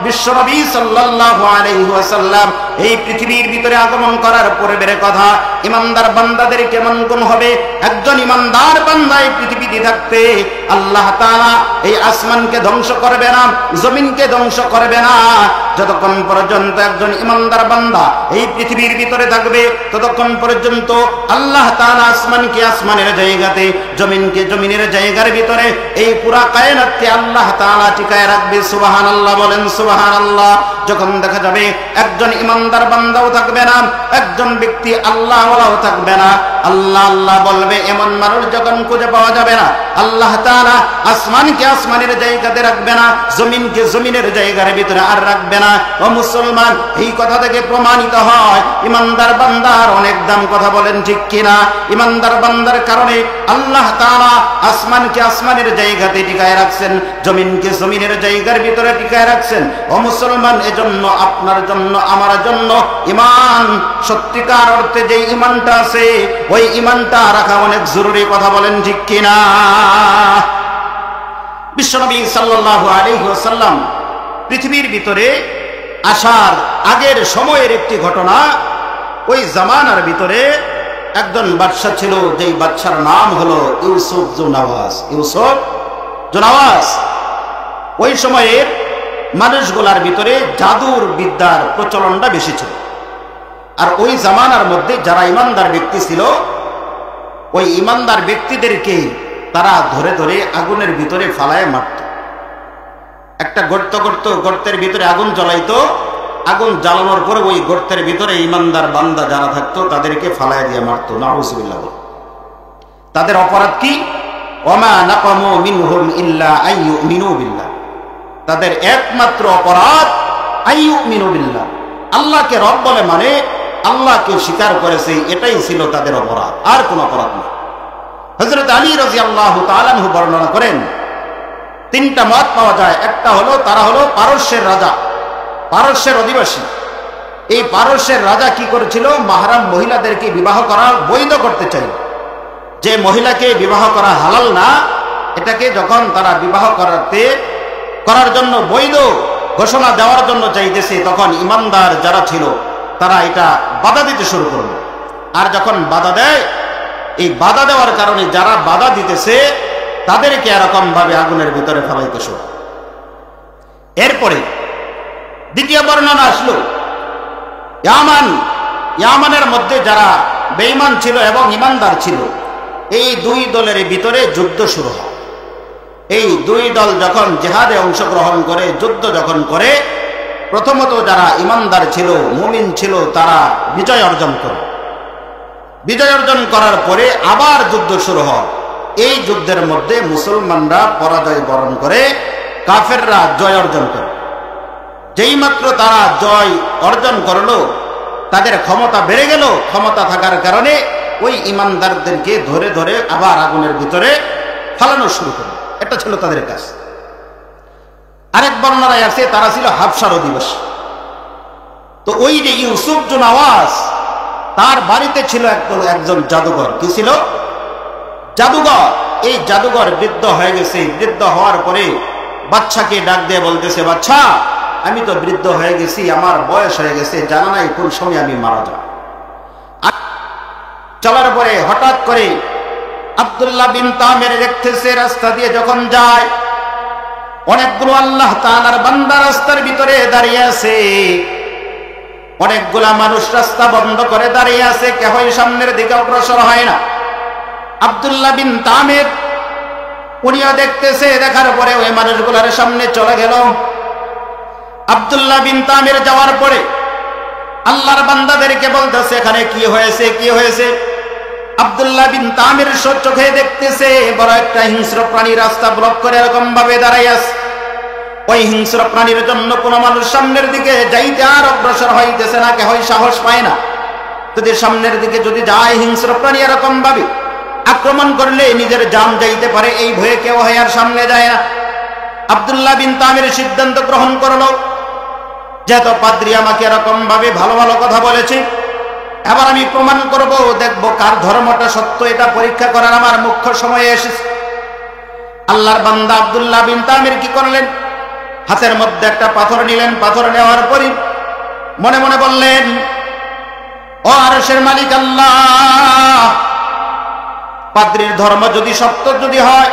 বিশ্বনবী সাল্লাল্লাহু আলাইহি ওয়াসাল্লাম এই পৃথিবীর ভিতরে আগমন করার পূর্বের কথা। ইমানদার বান্দাদের কেমন গুণ হবে? একজন ইমানদার বান্দা এই পৃথিবীতে থাকতে আল্লাহ তাআলা এই আসমানকে ধ্বংস করবে না, জমিনকে ধ্বংস করবে না। যতক্ষণ পর্যন্ত একজন ইমানদার বান্দা এই পৃথিবীর ভিতরে থাকবে, ততক্ষণ পর্যন্ত আল্লাহ তাআলা আসমানকে আসমানের জায়গাতে, জমিনকে জমিনের জায়গার ভিতরে, এই পুরা কায়নাতকে আল্লাহ তাআলা টিকায় রাখবে। সুবহানাল্লাহ বলেন সুবহানাল্লাহ। যখন দেখা যাবে একজন ইমানদার বান্দাও থাকবে না, একজন ব্যক্তি আল্লাহ ওয়ালাও থাকবে না, আল্লাহ আল্লাহ বলবে, এমন মানুষ যখন খুঁজে পাওয়া যাবে না, আল্লাহ তাআলা আসমানকে আসমানের জায়গাতে রাখবে না, জমিনকে জমিনের জায়গার ভিতরে আর রাখবে না। ও মুসলমান, এই কথা থেকে প্রমাণিত হয় ইমানদার বান্দার অনেক দাম। কথা বলেন ঠিক কিনা? ইমানদার বান্দার কারণে আল্লাহ তাআলা আসমানকে আসমানের জায়গাতে টিকায় রাখছেন, জমিনকে জমিনের জায়গার ভিতরে টিকায় রাখছেন। ও মুসলমান, এজন্য আপনার জন্য, আমার জন্য ঈমান, সত্যিকার অর্থে যে ঈমানটা আছে, ওই ঈমানটা রাখা অনেক জরুরি। কথা বলেন ঠিক কিনা? বিশ্বনবী সাল্লাল্লাহু আলাইহি ওয়াসাল্লাম পৃথিবীর ভিতরে আসার আগের সময়ের একটি ঘটনা। ওই জামানার ভিতরে একজন বাদশা ছিল, যেই বাদশার নাম হলো ইউসুফ জুনাওয়াজ। ইউসুফ জুনাওয়াজ ওই সময়ের মানুষগুলার ভিতরে জাদুর বিদ্যার প্রচলনটা বেশি ছিল। আর ওই জামানার মধ্যে যারা ইমানদার ব্যক্তি ছিল, ওই ইমানদার ব্যক্তিদেরকে তারা ধরে ধরে আগুনের ভিতরে ফালায় মারত। একটা গর্ত করত, গর্তের ভিতরে আগুন জ্বলাইতো, আগুন জ্বালানোর পরে ওই গর্তের ভিতরে ইমানদার বান্দা যারা থাকতো তাদেরকে ফালায় দিয়ে মারত। নাউযুবিল্লাহ। তাদের অপরাধ কি? ওমা নাকামু মিনহুম ইল্লা আইয়ুমিনু বিল্লাহ। তাদের একমাত্র অপরাধ আইয়ুমিনু বিল্লাহ, আল্লাহকে রব বলে মানে আল্লাহকে স্বীকার করেছে, এটাই ছিল তাদের অপরাধ, আর কোনো অপরাধ না। হযরত আলী রাদিয়াল্লাহু তাআলা আনহু বর্ণনা করেন, তিনটা মত পাওয়া যায়। একটা হলো তারা হলো পারস্যের রাজা, পারস্যের অধিবাসী। এই পারস্যের রাজা কি করেছিল? মাহরাম মহিলাদেরকে বিবাহ করা বৈধ করতে চাইল। যে মহিলাকে বিবাহ করা হালাল না, এটাকে যখন তারা বিবাহ করার জন্য বৈধ ঘোষণা দেওয়ার জন্য চাইতেছে, তখন ইমানদার যারা ছিল তারা এটা বাধা দিতে শুরু করলো। আর যখন বাধা দেয়, এই বাধা দেওয়ার কারণে যারা বাধা দিতেছে তাদেরকে এরকম ভাবে আগুনের ভিতরে ফেলাইতে শুরু। এরপরে দ্বিতীয় বর্ণনা আসলো, ইয়ামানের মধ্যে যারা বেঈমান ছিল এবং ইমানদার ছিল, এই দুই দলের ভিতরে যুদ্ধ শুরু হয়। এই দুই দল যখন জিহাদে অংশগ্রহণ করে, যুদ্ধ যখন করে, প্রথমত যারা ইমানদার ছিল, মুমিন ছিল, তারা বিজয় অর্জন করে। বিজয় অর্জন করার পরে আবার যুদ্ধ শুরু হয়। এই যুদ্ধের মধ্যে মুসলমানরা পরাজয় বরণ করে, কাফেররা জয় অর্জন করে। যেই মাত্র তারা জয় অর্জন করলো, তাদের ক্ষমতা বেড়ে গেল। ক্ষমতা থাকার কারণে ওই ইমানদারদেরকে ধরে ধরে আবার আগুনের ভিতরে ফালানো শুরু করলো। এটা ছিল তাদের কাজ। আরেক বর্ণনায় আছে তারা ছিল হাবশার অধিবাসী। তো ওই যে ইউসুফ জুনাওয়াজ, তার বাড়িতে ছিল একজন জাদুঘর। কি ছিল? জাদুঘর। এই জাদুঘর বৃদ্ধ হয়ে গেছে। বৃদ্ধ হওয়ার পরে বাচ্চাকে ডাক দিয়ে বলতেছে, বাচ্চা, আমি তো বৃদ্ধ হয়ে গেছি, আমার বয়স হয়ে গেছে, জানা নাই কোন সময় আমি মারা যাব। চলার পরে হঠাৎ করে আব্দুল্লাহ বিন তামের দেখতেছে রাস্তা দিয়ে যখন যায়, অনেকগুলো আল্লাহ তাআলার বান্দা রাস্তার ভিতরে দাঁড়িয়ে আছে। অনেকগুলা মানুষ রাস্তা বন্ধ করে দাঁড়িয়ে আছে, কেহই সামনের দিকে অগ্রসর হয় না। আব্দুল্লাহ বিন তামের উনিও দেখতেছে, দেখার পরে ওই মানুষগুলার সামনে চলে গেল। আব্দুল্লাহ বিন তামের যাওয়ার পরে আল্লাহর বান্দাদেরকে বলতেছে, এখানে কি হয়েছে, কি হয়েছে? আব্দুল্লাহ বিন তামের চোখে দেখতেছে বড় একটা হিংস্র প্রাণী রাস্তা ব্লক করে এরকম ভাবে দাঁড়াই আছে। ওই হিংস্র প্রাণীর জন্য কোনো মানুষ সামনের দিকে যাইতে আর অগ্রসর হইতেছে না, কেহই সাহস পায় না। যদি সামনের দিকে যদি যায়, হিংস্র প্রাণী এরকম ভাবে আক্রমণ করলে নিজের জান যাইতে পারে, এই ভয়ে কেউ হয় আর সামনে যায় না। আব্দুল্লাহ বিন তামের সিদ্ধান্ত গ্রহণ করলো, যেহেতু পাদ্রী আমাকে এরকম ভাবে ভালো ভালো কথা বলেছে, এবার আমি প্রমাণ করব, দেখব কার ধর্মটা সত্য। এটা পরীক্ষা করার আমার মুখ্য সময় এসেছে। আল্লাহর বান্দা আব্দুল্লাহ বিন তামির কি করলেন? হাতের মধ্যে একটা পাথর নিলেন। পাথর নেওয়ার পরে মনে মনে বললেন, ও আরশের মালিক আল্লাহ, পাদ্রীর ধর্ম যদি সত্য যদি হয়,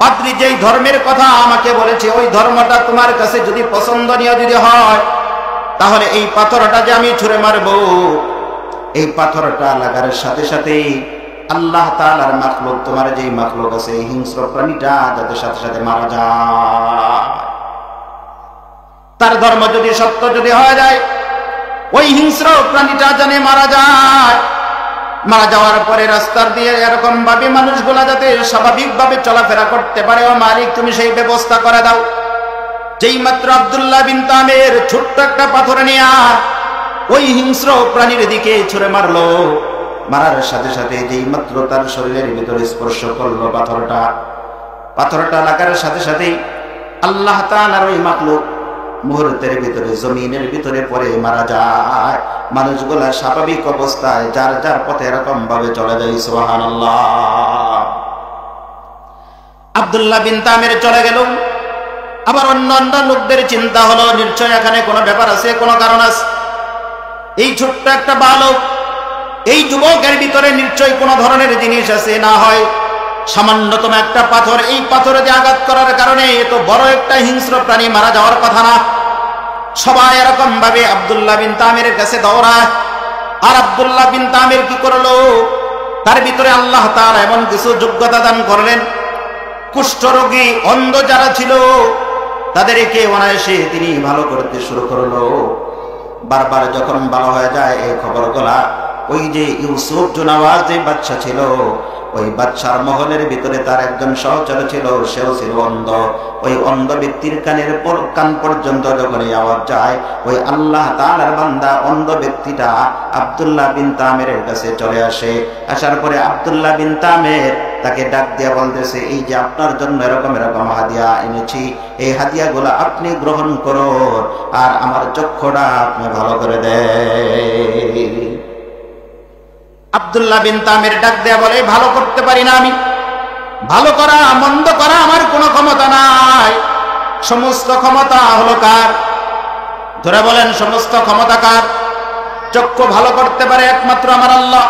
পাদ্রী যেই ধর্মের কথা আমাকে বলেছে, ওই ধর্মটা তোমার কাছে যদি পছন্দনীয় যদি হয়, তাহলে এই পাথরটা যে আমি ছুঁড়ে মারব, এই পাথরটা লাগার সাথে সাথে আল্লাহ তাআলার মাখলুক, তোমার যেই মাখলুক আছে, এই হিংস্র প্রাণীটা যাতে সাথে সাথে মারা যায়। তার ধর্ম যদি সত্য যদি হয়ে যায়, ওই হিংস্র প্রাণীটা জানে মারা যায়। মারা যাওয়ার পরে রাস্তার দিয়ে এরকম ভাবে মানুষগুলা যাতে স্বাভাবিকভাবে চলাফেরা করতে পারে, ও মালিক তুমি সেই ব্যবস্থা করে দাও। যেই মাত্র আব্দুল্লাহ বিন তামের ছোট্ট একটা পাথর নিয়ে ওই হিংস্র প্রাণীর দিকে ছুঁড়ে মারলো, মারার সাথে সাথে যেই মাত্র তার শরীরের ভিতরে স্পর্শ করলো পাথরটা লাগার সাথে সাথে আল্লাহ তাআলার ওই মাখলুক মুহূর্তের ভিতরে জমিনের ভিতরে পড়ে মারা যায়। মানুষগুলা স্বাভাবিক অবস্থায় যার যার পথে এরকম ভাবে চলে যায়। সুবহানাল্লাহ। আব্দুল্লাহ বিন তামের চলে গেল। আবার অন্য লোকদের চিন্তা হলো নিশ্চয় এখানে কোনো ব্যাপার আছে, কোনো কারণ আছে। এই ছোট্ট একটা বালক, এই যুবকের ভিতরে নিশ্চয় কোনো ধরনের জিনিস আছে, না হয় সামান্যতম একটা পাথর, এই পাথরে যে আঘাত করার কারণে এত বড় একটা হিংস্র প্রাণী মারা যাওয়ার কথা না। সবাই এরকম ভাবে আব্দুল্লাহ বিন তামিরের কাছে দৌড়ায়। আর আব্দুল্লাহ বিন তামির কি করলো, তার ভিতরে আল্লাহ তাআলা এমন কিছু যোগ্যতা দান করলেন, কুষ্ঠরোগী অন্ধ যারা ছিল তাদেরকে অনায়াসে তিনি ভালো করতে শুরু করলো। বারবার যখন ভালো হয়ে যায় এই খবরগুলা ওই যে ইউসুফ জুনাওয়াজ যে বাদশা ছিল, ওই বাদশার মহলের ভিতরে তার একজন সহচর ছিল, সেও ছিল অন্ধ। ওই অন্ধ ব্যক্তির কান পর্যন্ত যখন এই আওয়াজ যায়, ওই আল্লাহ তাআলার বান্দা অন্ধ ব্যক্তিটা আব্দুল্লাহ বিন তামিরের কাছে চলে আসে। আসার পরে আব্দুল্লাহ বিন তামির তাকে ডাক দিয়া বলতেছে, এই যে আপনার জন্য এরকম এরকম হাদিয়া এনেছি, এই হাদিয়াগুলো আপনি গ্রহণ করুন আর আমার চক্ষুটা আপনি ভালো করে দেন। আব্দুল্লাহ বিন তামির ডাক দেয়া বলে, ভালো করতে পারি না আমি, ভালো করা মন্দ করা আমার কোনো ক্ষমতা নাই। সমস্ত ক্ষমতা হলো কার? ধরে বলেন সমস্ত ক্ষমতা কার? চক্ষু ভালো করতে পারে একমাত্র আমার আল্লাহ।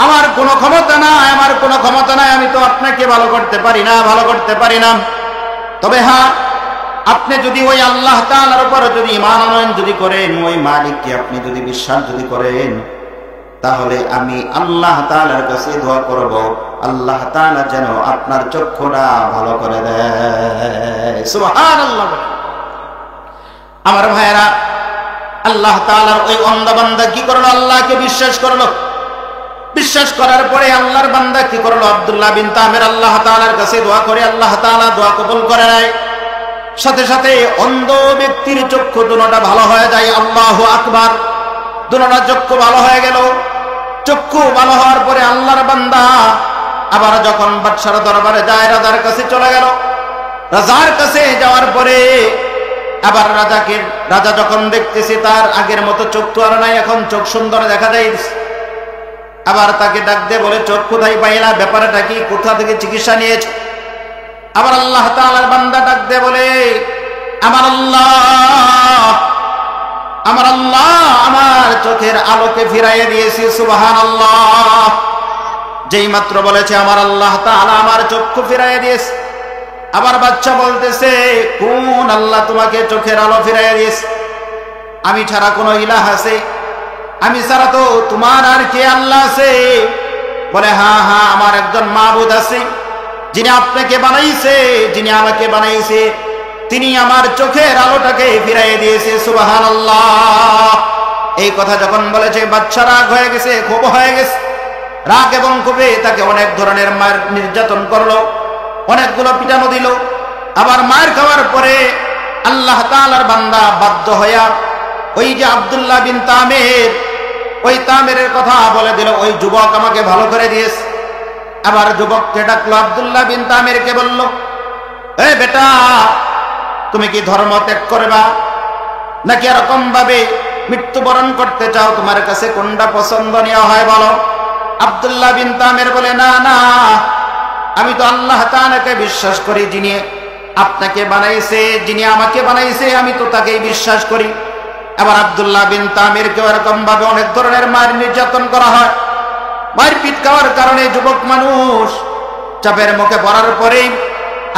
আমার কোনো ক্ষমতা নাই, আমার কোনো ক্ষমতা নাই, আমি তো আপনাকে ভালো করতে পারি না, ভালো করতে পারি না। তবে হ্যাঁ, আপনি যদি ওই আল্লাহ তাআলার উপর যদি ঈমান আনয়ন যদি করেন, ওই মালিককে আপনি যদি বিশ্বাস যদি করেন, তাহলে আমি আল্লাহ তাআলার কাছে দোয়া করব, আল্লাহ তাআলা যেন আপনার চক্ষুটা ভালো করে দেয়। সুবহানাল্লাহ। আমার ভাইয়েরা, আল্লাহ তাআলার ওই অন্ধ বান্দা কি করলো? আল্লাহকে বিশ্বাস করলো। বিশ্বাস করার পরে আল্লাহর বান্দা কি করলো? আব্দুল্লাহ বিন তামির আল্লাহ তাআলার কাছে দোয়া করে, আল্লাহ তাআলা দোয়া কবুল করে নেয়। সাথে সাথে অন্ধ ব্যক্তির চক্ষু দুটোটা ভালো হয়ে যায়। আল্লাহু আকবার। দুটোটা চক্ষু ভালো হয়ে গেল। চক্ষু ভালো হওয়ার পরে আল্লাহর বান্দা আবার যখন বাদশার দরবারে যায়, রাজার কাছে চলে গেল। রাজার কাছে যাওয়ার পরে আবার রাজা যখন দেখতেছে তার আগের মতো চক্ষু আর নাই, এখন চোখ সুন্দর দেখা যায়। আবার তাকে ডাক দিয়ে বলে, চোখ কোথায় পাইলা? ব্যাপারটা কি? কোথা থেকে চিকিৎসা নিয়েছ? আবার আল্লাহ তাআলার বান্দা ডাক দিয়ে বলে, আমার আল্লাহ আমার চোখের আলোকে ফিরাইয়া দিয়েছি। সুবহানাল্লাহ। যেই মাত্র বলেছে আমার আল্লাহ তাআলা আমার চক্ষু ফিরাইয়া দিয়েছে, আবার বাচ্চা বলতেছে, কোন আল্লাহ তোমাকে চোখের আলো ফিরাইয়া দিয়েছে? আমি ছাড়া কোনো ইলাহ আছে? আমি ছাড়া তো তোমার আর কে আল্লাহ আছে? বলে, হ্যাঁ হ্যাঁ, আমার একজন মাবুদ আছে, যিনি আপনাকে বানাইছে, যিনি আমাকে বানাইছে, তিনি আমার চোখের আলোটাকে ফিরাইয়ে দিয়েছে। সুবহানাল্লাহ। এই কথা যখন বলেছে, বাচ্চা রাগ হয়ে গেছে, ক্ষোভ হয়ে গেছে। রাগ এবং ক্ষোভে তাকে অনেক ধরনের মার নির্যাতন করলো, অনেকগুলো পিটানো দিল। আবার মার খাওয়ার পরে আল্লাহ তাআলার বান্দা বাধ্য হইয়া ওই যে আব্দুল্লাহ বিন তামির, ওই তামিরের কথা বলে দিল, ওই যুবক আমাকে ভালো করে দিয়েছে। আবার যুবককে ডাকলো, আব্দুল্লাহ বিন তামিরকে বলল, এ বেটা, তুমি কি ধর্ম ত্যাগ করবা নাকি এরকম ভাবে মৃত্যুবরণ করতে চাও? তোমার কাছে কোনটা পছন্দনীয় হয় বলো? আব্দুল্লাহ বিন তামির বলে, না না, আমি তো আল্লাহ তাআলাকে বিশ্বাস করি, যিনি আপনাকে বানাইছে, যিনি আমাকে বানাইছে, আমি তো তাকেই বিশ্বাস করি। আবার আব্দুল্লাহ বিন তামিরকে এরকম ভাবে অনেক ধরনের মার নির্যাতন করা হয়। মারপিট খাওয়ার কারণে যুবক মানুষ চাপের মুখে পড়ার পরে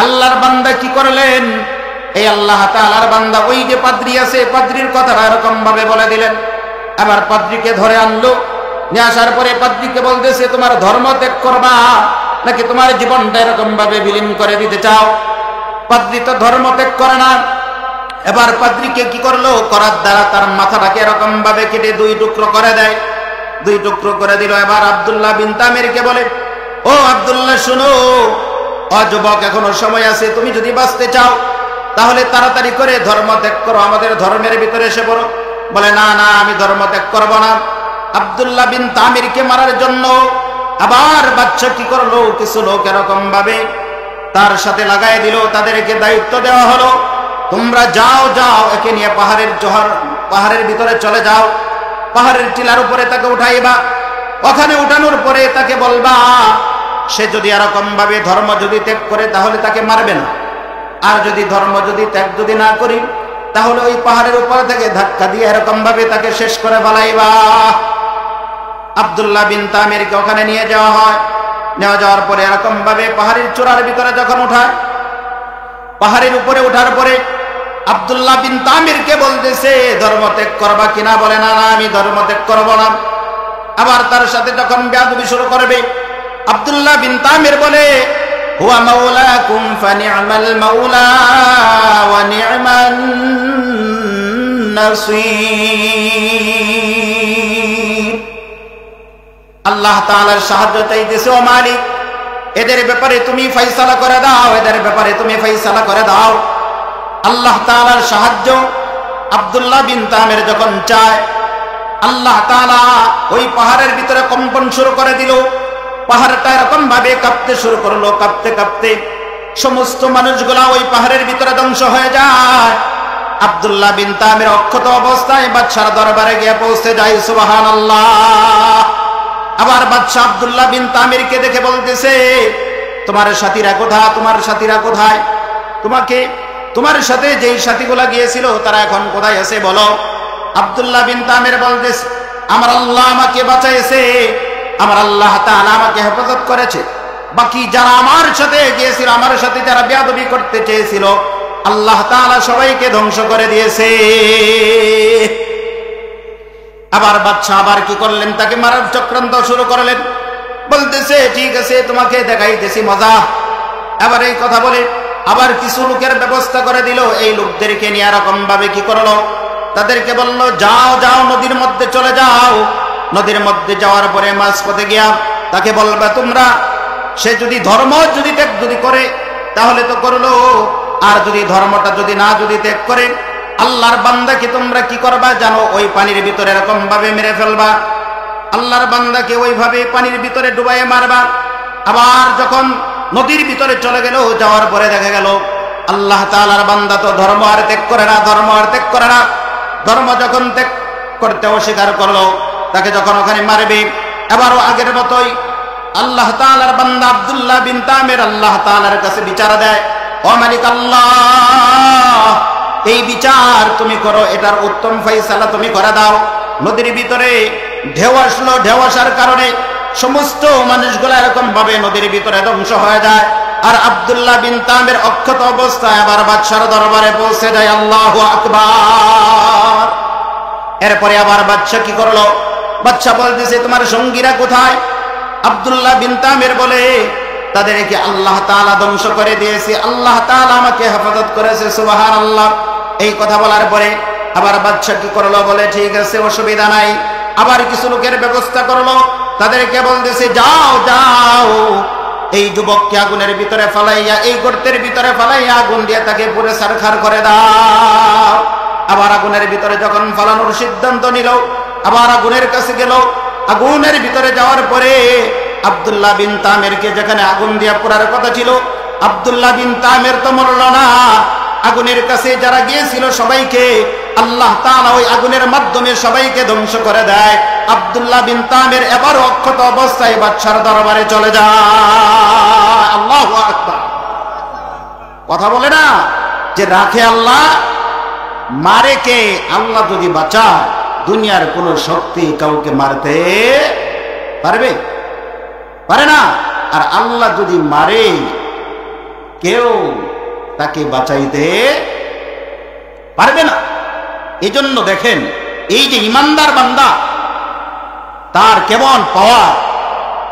আল্লাহর বান্দা কি করলেন? এই আল্লাহ তাআলার বান্দা ওই যে পাদ্রী আছে, পাদ্রীর কথাটা এরকম ভাবে বলে দিলেন। আবার পাদ্রীকে ধরে আনলো। নিয়ে আসার পরে পাদ্রীকে বলতেছে, তোমার ধর্ম ত্যাগ করবা নাকি তোমার জীবনটা এরকম ভাবে বিলীন করে দিতে চাও? পাদ্রী তো ধর্ম ত্যাগ করে না। এবার পাদ্রীকে কি করলো? করার দ্বারা তার মাথাটাকে এরকম ভাবে কেটে দুই টুকরো করে দেয়। দুই টুকরো করে দিল। এবার আব্দুল্লাহ বিন তামিরকে বলে, ও আব্দুল্লাহ, শুনো, ও যুবক, এখনো সময় আছে, তুমি যদি বাঁচতে চাও তাহলে তাড়াতাড়ি করে ধর্ম ত্যাগ করো, আমাদের ধর্মের ভিতরে এসে পড়ো। বলে, না না, আমি ধর্ম ত্যাগ করবো না। আব্দুল্লাহ বিন তামিরকে মারার জন্য আবার বাচ্চা কি করলো? কিছু লোক এরকম ভাবে তার সাথে লাগাই দিল। তাদেরকে দায়িত্ব দেওয়া হলো, তোমরা যাও যাও, একে নিয়ে পাহাড়ের ভিতরে চলে যাও, পাহাড়ের টিলার উপরে তাকে উঠাইবা। ওখানে উঠানোর পরে তাকে বলবা, সে যদি এরকম ভাবে ধর্ম যদি ত্যাগ করে তাহলে তাকে মারবে না, আর যদি ধর্ম যদি ত্যাগ যদি না করি, তাহলে ওই পাহাড়ের উপর থেকে ধাক্কা দিয়ে এরকম ভাবে তাকে শেষ করে ফেলাইবা। আব্দুল্লাহ বিন তামিরকে ওখানে নিয়ে যাওয়া হয়। নেওয়া যাওয়ার পরে এরকম ভাবে পাহাড়ের চূড়ার ভিতরে যখন উঠায়, পাহাড়ের উপরে ওঠার পরে আব্দুল্লাহ বিন তামিরকে বলতেছে ধর্ম ত্যাগ করবা কিনা? বলে না, না আমি ধর্ম ত্যাগ করব না। আবার তার সাথে যখন বেয়াদবি শুরু করবে, আব্দুল্লাহ বিন তামির বলে হুয়া মাওলাকুম ফানি'মাল মাওলা ওয়া নি'মান নাসীর। আল্লাহ তাআলার সাহায্য চাইতেছে, ও মালিক এদের ব্যাপারে তুমি ফয়সালা করে দাও, এদের ব্যাপারে তুমি ফয়সালা করে দাও। আল্লাহ তাআলার সাহায্য আব্দুল্লাহ বিন তামির যখন চায়, আল্লাহ তাআলা ওই পাহাড়ের ভিতরে কম্পন শুরু করে দিল। পাহাড়টা এরকম ভাবে কাঁপতে শুরু করলো, কাঁপতে কাঁপতে সমস্ত মানুষগুলা ওই পাহাড়ের ভিতরে ধ্বংস হয়ে যায়। আব্দুল্লাহ বিন তামির অক্ষত অবস্থায় বাদশার দরবারে গিয়ে পৌঁছে যায়। সুবহানাল্লাহ। আবার বাদশা আব্দুল্লাহ বিন তামিরকে দেখে বলতেছে, তোমার সাথীরা কোথায়? তোমার সাথীরা কোথায়? তোমার সাথে যেই সাথীগুলা গিয়েছিল তারা এখন কোথায় আছে বলো। আব্দুল্লাহ বিন তামির বলতেছে, আমার আল্লাহ আমাকে বাঁচাইছে, আমার আল্লাহ তাআলা আমাকে হেফাজত করেছে। বাকি যারা আমার সাথে গিয়েছিল, আমার সাথে যারা বেয়াদবি করতে চেয়েছিল, আল্লাহ তাআলা সবাইকে ধ্বংস করে দিয়েছে। আবার বাদশা আবার কি করলেন? তাকে মারার চক্রান্ত শুরু করলেন। বলতেছে, ঠিক আছে তোমাকে দেখাইতেছি মজা। আবার এই কথা বলে আবার কিছু লোকের ব্যবস্থা করে দিল। এই লোকদেরকে নিয়ে এরকম ভাবে কি করলো? তাদেরকে বলল, যাও যাও নদীর মধ্যে চলে যাও। নদীর মধ্যে যাওয়ার পরে মাঝপথে গিয়া তাকে বলবে, তোমরা সে যদি ধর্ম যদি ত্যাগ যদি করে তাহলে তো করলো, আর যদি ধর্মটা যদি না যদি ত্যাগ করে, আল্লাহর বান্দাকে তোমরা কি করবা জানো? ওই পানির ভিতরে এরকম ভাবে মেরে ফেলবা। আল্লাহর বান্দাকে ওইভাবে পানির ভিতরে ডুবাইয়ে মারবা। আবার যখন নদীর ভিতরে চলে গেল, যাওয়ার পরে দেখা গেল আল্লাহ তাআলার বান্দা তো ধর্ম আর ত্যাগ করে না, ধর্ম আর ত্যাগ করে না। ধর্ম যখন ত্যাগ করতে অস্বীকার করলো, তাকে যখন ওখানে মারবে, এবারও আগের মতোই আল্লাহ তাআলার বান্দা আব্দুল্লাহ বিন তামির আল্লাহ তাআলার কাছে বিচার দেয়, ও মালিক আল্লাহ, এই বিচার তুমি করো, এটার উত্তম ফয়সালা তুমি করে দাও। নদীর ভিতরে ঢেউ আসলো, ঢেউ আসার কারণে সমস্ত মানুষগুলা এরকম ভাবে নদীর ভিতরে ধ্বংস হয়ে যায়। আর আব্দুল্লাহ বিন তামির অক্ষত অবস্থায় আবার বাদশার দরবারে পৌঁছে যায়। আল্লাহু আকবার। এরপরে আবার বাদশা কি করলো? বাদশা বলতেছে, তোমার সঙ্গীরা কোথায়? আব্দুল্লাহ বিন তামির বলে, তাদেরকে আল্লাহ তাআলা ধ্বংস করে দিয়েছে, আল্লাহ তাআলা আমাকে হেফাজত করেছে। সুবহানাল্লাহ। এই কথা বলার পরে আবার বাদশা কি করলো? বলে, ঠিক আছে অসুবিধা নাই। আবার কিছু লোকের ব্যবস্থা করলো, তাদেরকে বলতেছে, যাও যাও এই যুবককে আগুনের ভিতরে ফালাইয়া, এই গর্তের ভিতরে ফালাইয়া আগুন দিয়ে তাকে পুরো ছারখার করে দাও। আবার আগুনের ভিতরে যখন ফালানোর সিদ্ধান্ত নিল, আবার আগুনের কাছে গেল। আগুনের ভিতরে যাওয়ার পরে আব্দুল্লাহ বিন তামিরকে যেখানে আগুন দিয়ে পোড়ার কথা ছিল, আব্দুল্লাহ বিন তামির তো মরল না। আগুনের কাছে যারা গিয়েছিল সবাইকে আল্লাহ তাআলা ওই আগুনের মাধ্যমে সবাইকে ধ্বংস করে দেয়। আব্দুল্লাহ বিন তামির এবার অক্ষত অবস্থায় বাদশার দরবারে চলে যায়। আল্লাহু আকবার। কথা বলে না যে রাখে আল্লাহ, মারে কে? আল্লাহ যদি বাঁচায়, দুনিয়ার কোন শক্তি কাউকে মারতে পারবে? পারে না। আর আল্লাহ যদি মারে, কেউ তাকে বাঁচাইতে পারবে না। এই জন্য দেখেন, এই যে ইমানদার বান্দা, তার কেমন পাওয়ার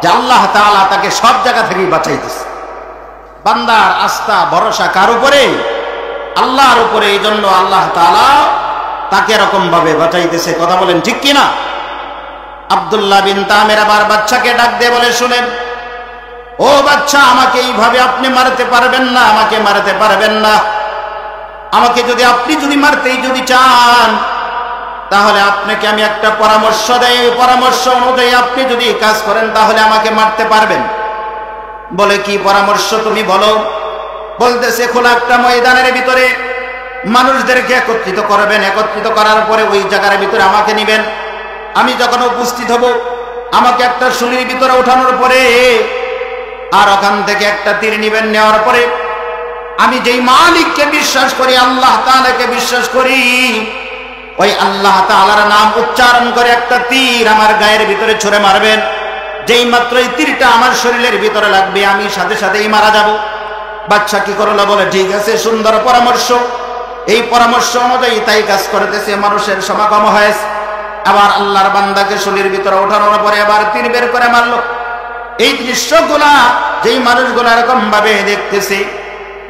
যে আল্লাহ তাআলা তাকে সব জায়গা থেকেই বাঁচাইতেছে। বান্দার আস্থা ভরসা কার উপরে? আল্লাহর উপরে। এই জন্য আল্লাহ তাআলা তাকে এরকম ভাবে বাঁচাইতেছে। কথা বলেন ঠিক কিনা? আব্দুল্লাহ বিন তামির আবার বাচ্চাকে ডাক দিয়ে বলে, শুনেন ও বাচ্চা, আমাকে এইভাবে আপনি মারতে পারবেন না, আমাকে মারতে পারবেন না। আমাকে যদি আপনি যদি মারতেই যদি চান, তাহলে আপনাকে আমি একটা পরামর্শ দেই, পরামর্শ অনুযায়ী আপনি যদি কাজ করেন তাহলে আমাকে মারতে পারবেন। বলে, কি পরামর্শ তুমি বলো? বলতেছে, খোলা একটা ময়দানের ভিতরে মানুষদেরকে একত্রিত করবেন, একত্রিত করার পরে ওই জায়গার ভিতরে আমাকে নিবেন। আমি যখন উপস্থিত হব, আমাকে একটা শুলির ভিতরে ওঠানোর পরে আর ওখান থেকে একটা তীর নিবেন। নেওয়ার পরে আমি যেই মালিককে বিশ্বাস করি, আল্লাহ তাআলাকে বিশ্বাস করি, ওই আল্লাহ তাআলার নাম উচ্চারণ করে একটা তীর আমার গায়ের ভিতরে ছুঁড়ে মারবেন, যেই মাত্র এই তীরটা আমার শরীরের ভিতরে লাগবে আমি সাথে সাথেই মারা যাব। বাচ্চা কি করলো? বলে ঠিক আছে, সুন্দর পরামর্শ। এই পরামর্শ অনুযায়ী তাই কাজ করতেছে, মানুষের সমাগম হয়েছে। আবার আল্লাহর বান্দাকে শরীরের ভিতরে ওঠানোর পরে আবার তীর বের করে মারলো। এই দৃশ্যগুলা যেই মানুষগুলো এরকম ভাবে দেখতেছে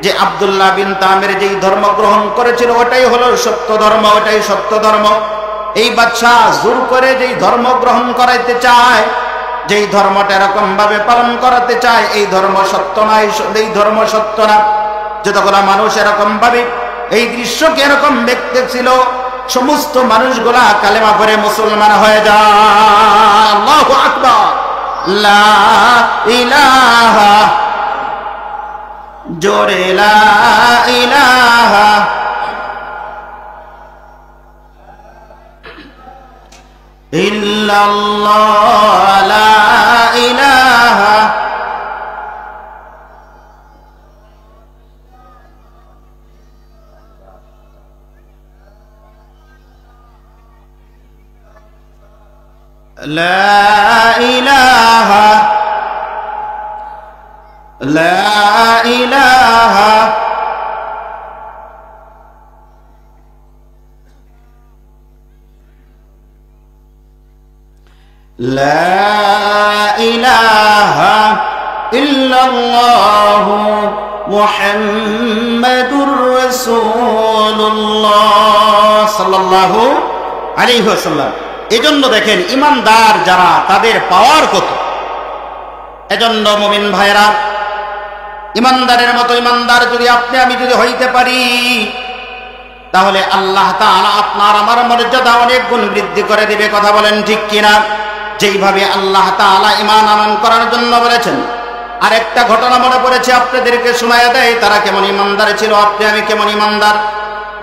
যে আব্দুল্লাহ বিন তামির যেই ধর্ম গ্রহণ করেছিল ওটাই হলো সত্য ধর্ম, ওটাই সত্য ধর্ম। এই বাদশা জোর করে যেই ধর্ম গ্রহণ করাইতে চায়, যেই ধর্মটা এরকম ভাবে পালন করাতে চায়, এই ধর্ম সত্য নয়, এই ধর্ম সত্য না। যতগুলো মানুষ এরকম ভাবে এই দৃশ্যকে এরকম দেখতেছিল, সমস্ত মানুষগুলা কালেমা পড়ে মুসলমান হয়ে যায়। আল্লাহু আকবার, লা ইলাহা, জোরে লা ইলাহা ইল্লাল্লাহ, লা ইলাহা লা ইলাহা লা ইলাহা লা ইলাহা ইল্লাল্লাহু মুহাম্মাদুর রাসূলুল্লাহ সাল্লাল্লাহু আলাইহি ওয়াসাল্লাম। এজন্য দেখেন ইমানদার যারা তাদের পাওয়ার কত। এজন্য মুমিন ভাইরা, ইমানদারের মতো ইমানদার যদি আপনি আমি যদি হইতে পারি, তাহলে আল্লাহ তাআলা আপনার আমার মর্যাদা অনেক গুণ বৃদ্ধি করে দিবে। কথা বলেন ঠিক কিনা? যেইভাবে আল্লাহ তাআলা ঈমান আনয়ন করার জন্য বলেছেন, আরেকটা ঘটনা মনে পড়েছে আপনাদেরকে শোনায়া দেয়, তারা কেমন ইমানদার ছিল, আপনি আমি কেমন ইমানদার।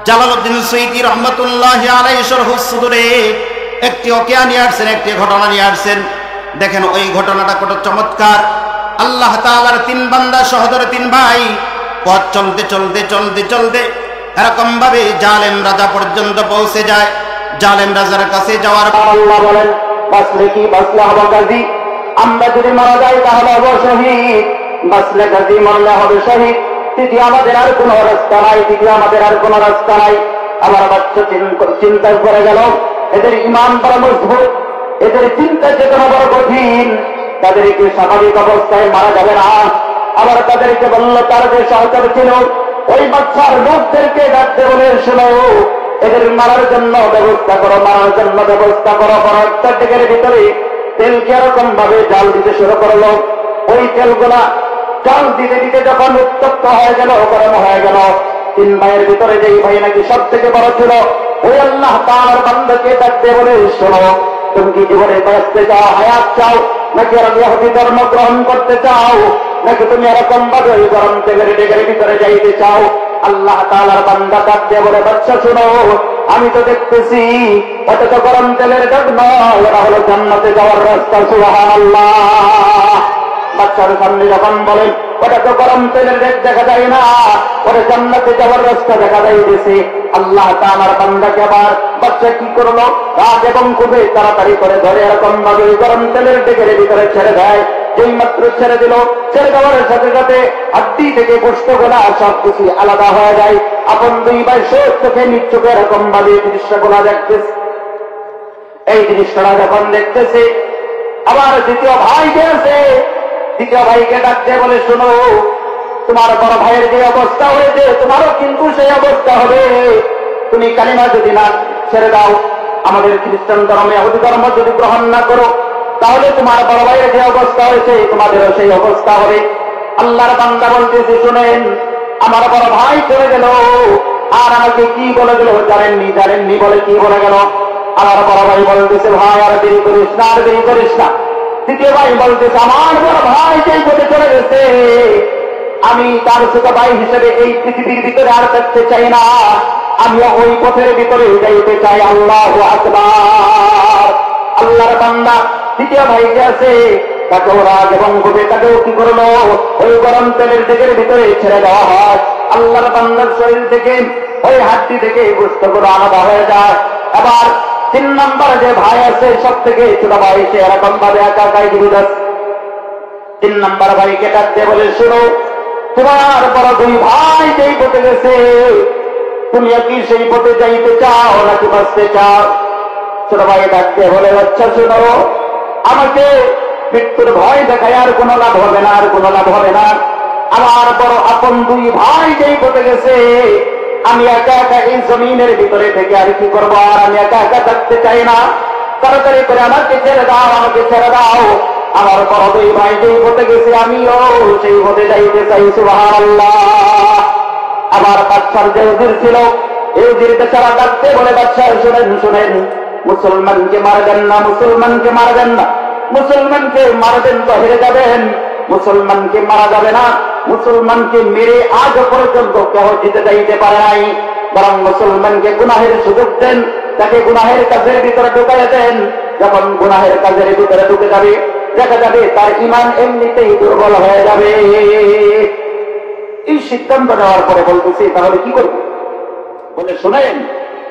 জালালউদ্দিন সুয়ুতী রাহমাতুল্লাহি আলাইহি শরহুস সুদুরে একটি ওকিয়া নিয়ে আসছেন, একটি ঘটনা নিয়ে আসছেন। দেখেন ওই ঘটনাটা কত চমৎকার। আল্লাহ তাআলার তিন বান্দা সহোদর, তিন ভাই, পথ চলতে চলতে চলতে চলতে এরকম ভাবে জালেম রাজা পর্যন্ত পৌঁছে যায়। জালেম রাজার কাছে যাওয়ার পর আল্লাহ বলেন, বাঁচলে কি বাঁচলে হবো গাজী, আমরা যদি মারা যাই তাহলে হবো শহীদ, বাঁচলে গাজী মরলে হবে শহীদ, তৃতীয় আমাদের আর কোনো রাস্তা নাই, তৃতীয় আমাদের আর কোনো রাস্তা নাই। আমার বাচ্চা চিন্তা করে গেল, এদের ঈমান বড় মজবুত, এদের চিন্তা চেতনা বড় কঠিন, তাদেরকে স্বাভাবিক অবস্থায় মারা যাবে না। আবার তাদেরকে বলল, তার যে সরকার ছিল ওই বাচ্চার লোকদেরকে ডাকতে বলে, শোনো এদের মারার জন্য ব্যবস্থা করো, মারার জন্য ব্যবস্থা করো। বড় একটা ডেকের ভিতরে তেলকে এরকম ভাবে জাল দিতে শুরু করলো। ওই তেলগুলা জাল দিতে দিতে যখন উত্তপ্ত হয়ে গেল, গরম হয়ে গেল, তিন ভাইয়ের ভিতরে যেই ভাই নাকি সব থেকে বড় ছিল, ওই আল্লাহ তাআলার বান্দাকে ডাকতে বলে, শোনো তুমি কি জীবনে বাঁচতে চাও, হায়াত চাও, নাকি আর ইহুদি ধর্ম গ্রহণ করতে চাও, নাকি তুমি এরকম ভাবে ওই গরম তেলের ডেকের ভিতরে যাইতে চাও? আল্লাহ তাআলার বান্দা ডাকতে বলে, বাচ্চা শোনো, আমি তো দেখতেছি ওটা তো গরম তেলের ডেক নয়, ওটা হলো জান্নাতে যাওয়ার রাস্তা। সুবহানাল্লাহ। বাচ্চার সামনে যখন বলেন ওটা তো গরম তেলের ডেক দেখা যায় না, ওটা জান্নাতে যাওয়ার রাস্তা দেখা যাইতেছে। আল্লাহ তাআলার বান্দাকে আবার বাচ্চা কি করলো, রাগ এবং খুবই তাড়াতাড়ি করে ধরে এরকম ভাবে গরম তেলের ডেকের ভিতরে ছেড়ে দেয়। যেই মাত্র ছেড়ে দিল, ছেড়ে দেওয়ার সাথে সাথে হাড্ডি থেকে গোশত গোলা সবকিছু আলাদা হয়ে যায়। আপন দুই ভাই চোখে নিজ চোখে এরকম ভাবে দৃশ্যগুলা দেখতেছে। এই দৃশ্যটা যখন দেখতেছে, আবার দ্বিতীয় ভাইকে আছে, দ্বিতীয় ভাইকে ডাকতে বলে, শোনো তোমার বড় ভাইয়ের যে অবস্থা হয়েছে তোমারও কিন্তু সেই অবস্থা হবে। তুমি কালিমা যদি না ছেড়ে দাও, আমাদের খ্রিস্টান ধর্মে ইহুদি ধর্ম যদি গ্রহণ না করো, তাহলে তোমার বড় ভাইয়ের যে অবস্থা হয়েছে তোমাদেরও সেই অবস্থা হবে। আল্লাহর বান্দা বলতেছে, শুনেন আমার বড় ভাই চলে গেল, আর আমাকে কি বলে গেল জানেননি? জানেননি বলে কি বলে গেল? আমার বড় ভাই বলতেছে, ভাই আর দেরি করিস না, আর দেরি করিস না। দ্বিতীয় ভাই বলতেছে, আমার বড় ভাই যেই পথে চলে গেছে, আমি তার ছোট ভাই হিসেবে এই পৃথিবীর ভিতরে আর থাকতে চাই না, আমিও ওই পথের ভিতরে যাইতে চাই। আল্লাহু আকবার। আল্লাহর বান্দা দ্বিতীয় ভাই যে আছে তাকে ওরা এবং গোবে তাকেও কি করলো, ওই গরম তেলের ডেকের ভিতরে ছেড়ে দেওয়া হয়। আল্লাহর বান্দার শরীর থেকে ওই হাড্ডি থেকে গোশতগুলো আলাদা হয়ে যায়। এবার 3 নম্বর যে ভাই আছে সব থেকে ছোট ভাই, সে এরকম ভাবে একা একাই জীবিত আছে। 3 নম্বর ভাইকে ডাক দিয়ে বলে, শোনো, তোমার বড় 2 ভাই যেই পথে গেছে, তুমি কি সেই পথে যাইতে চাও নাকি বাঁচতে চাও? ছোট ভাই ডাক দিয়ে বলে, আচ্ছা শোনো, আমাকে মৃত্যুর ভয় দেখায় আর কোনো লাভ হবে না, আর কোনো লাভ হবে না। আমার বড় আপন 2 ভাই যেই পথে গেছে, আমি একা একা এই জমিনের ভিতরে থেকে আর কি করবো? আর আমি একা একা থাকতে চাই না, তাড়াতাড়ি করে আমাকে ছেড়ে দাও, আমাকে ছেড়ে দাও। আমার বড় 2 ভাই যেই পথে গেছে, আমিও সেই পথে যাইতে চাই। সুবহানাল্লাহ। আবার বাদশার যে উজির ছিল, এই উজির বেচারা ডাকতে বলে, বাদশা শুনেন শুনেন, মুসলমানকে মারবেন না, মুসলমানকে মারবেন না, মুসলমানকে মারবেন তো হেরে যাবেন, মুসলমানকে মারা যাবে না। মুসলমানকে মেরে আজ পর্যন্ত কেউ জিতে যাইতে পারে নাই, বরং মুসলমানকে গুনাহের সুযোগ দেন, তাকে গুনাহের কাজের ভিতরে ঢুকাই দেন। যখন গুনাহের কাজের ভিতরে ঢুকে যাবে, দেখা যাবে তার ঈমান এমনিতেই দুর্বল হয়ে যাবে। এই সিদ্ধান্ত নেওয়ার পরে বলতেছি, তাহলে কি করব? বলে, শোনেন,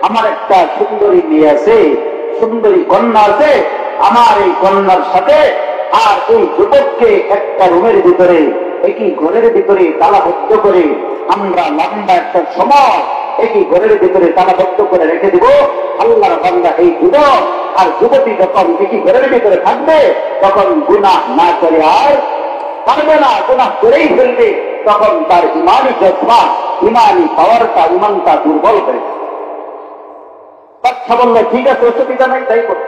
আমার একটা সুন্দরী মেয়ে আছে, সুন্দরী কন্যা আছে, আমার এই কন্যার সাথে আর এই যুবককে একটা রুমের ভিতরে, একই ঘরের ভিতরে তালাবদ্ধ করে আমরা লম্বা একটা সময় একই ঘরের ভিতরে তালাবদ্ধ করে রেখে দিব। আল্লাহর বান্দা এই যুবক আর যুবতী যখন একই ঘরের ভিতরে থাকবে, তখন গুনাহ না করে আর পারবে না, গুনাহ করেই ফেলবে, তখন তার ইমানি জজবা, ইমানি পাওয়ারটা, ইমানটা দুর্বল হয়ে যাবে। বাচ্চা বললো, ঠিক আছে, অসুবিধা নাই, তাই করবে।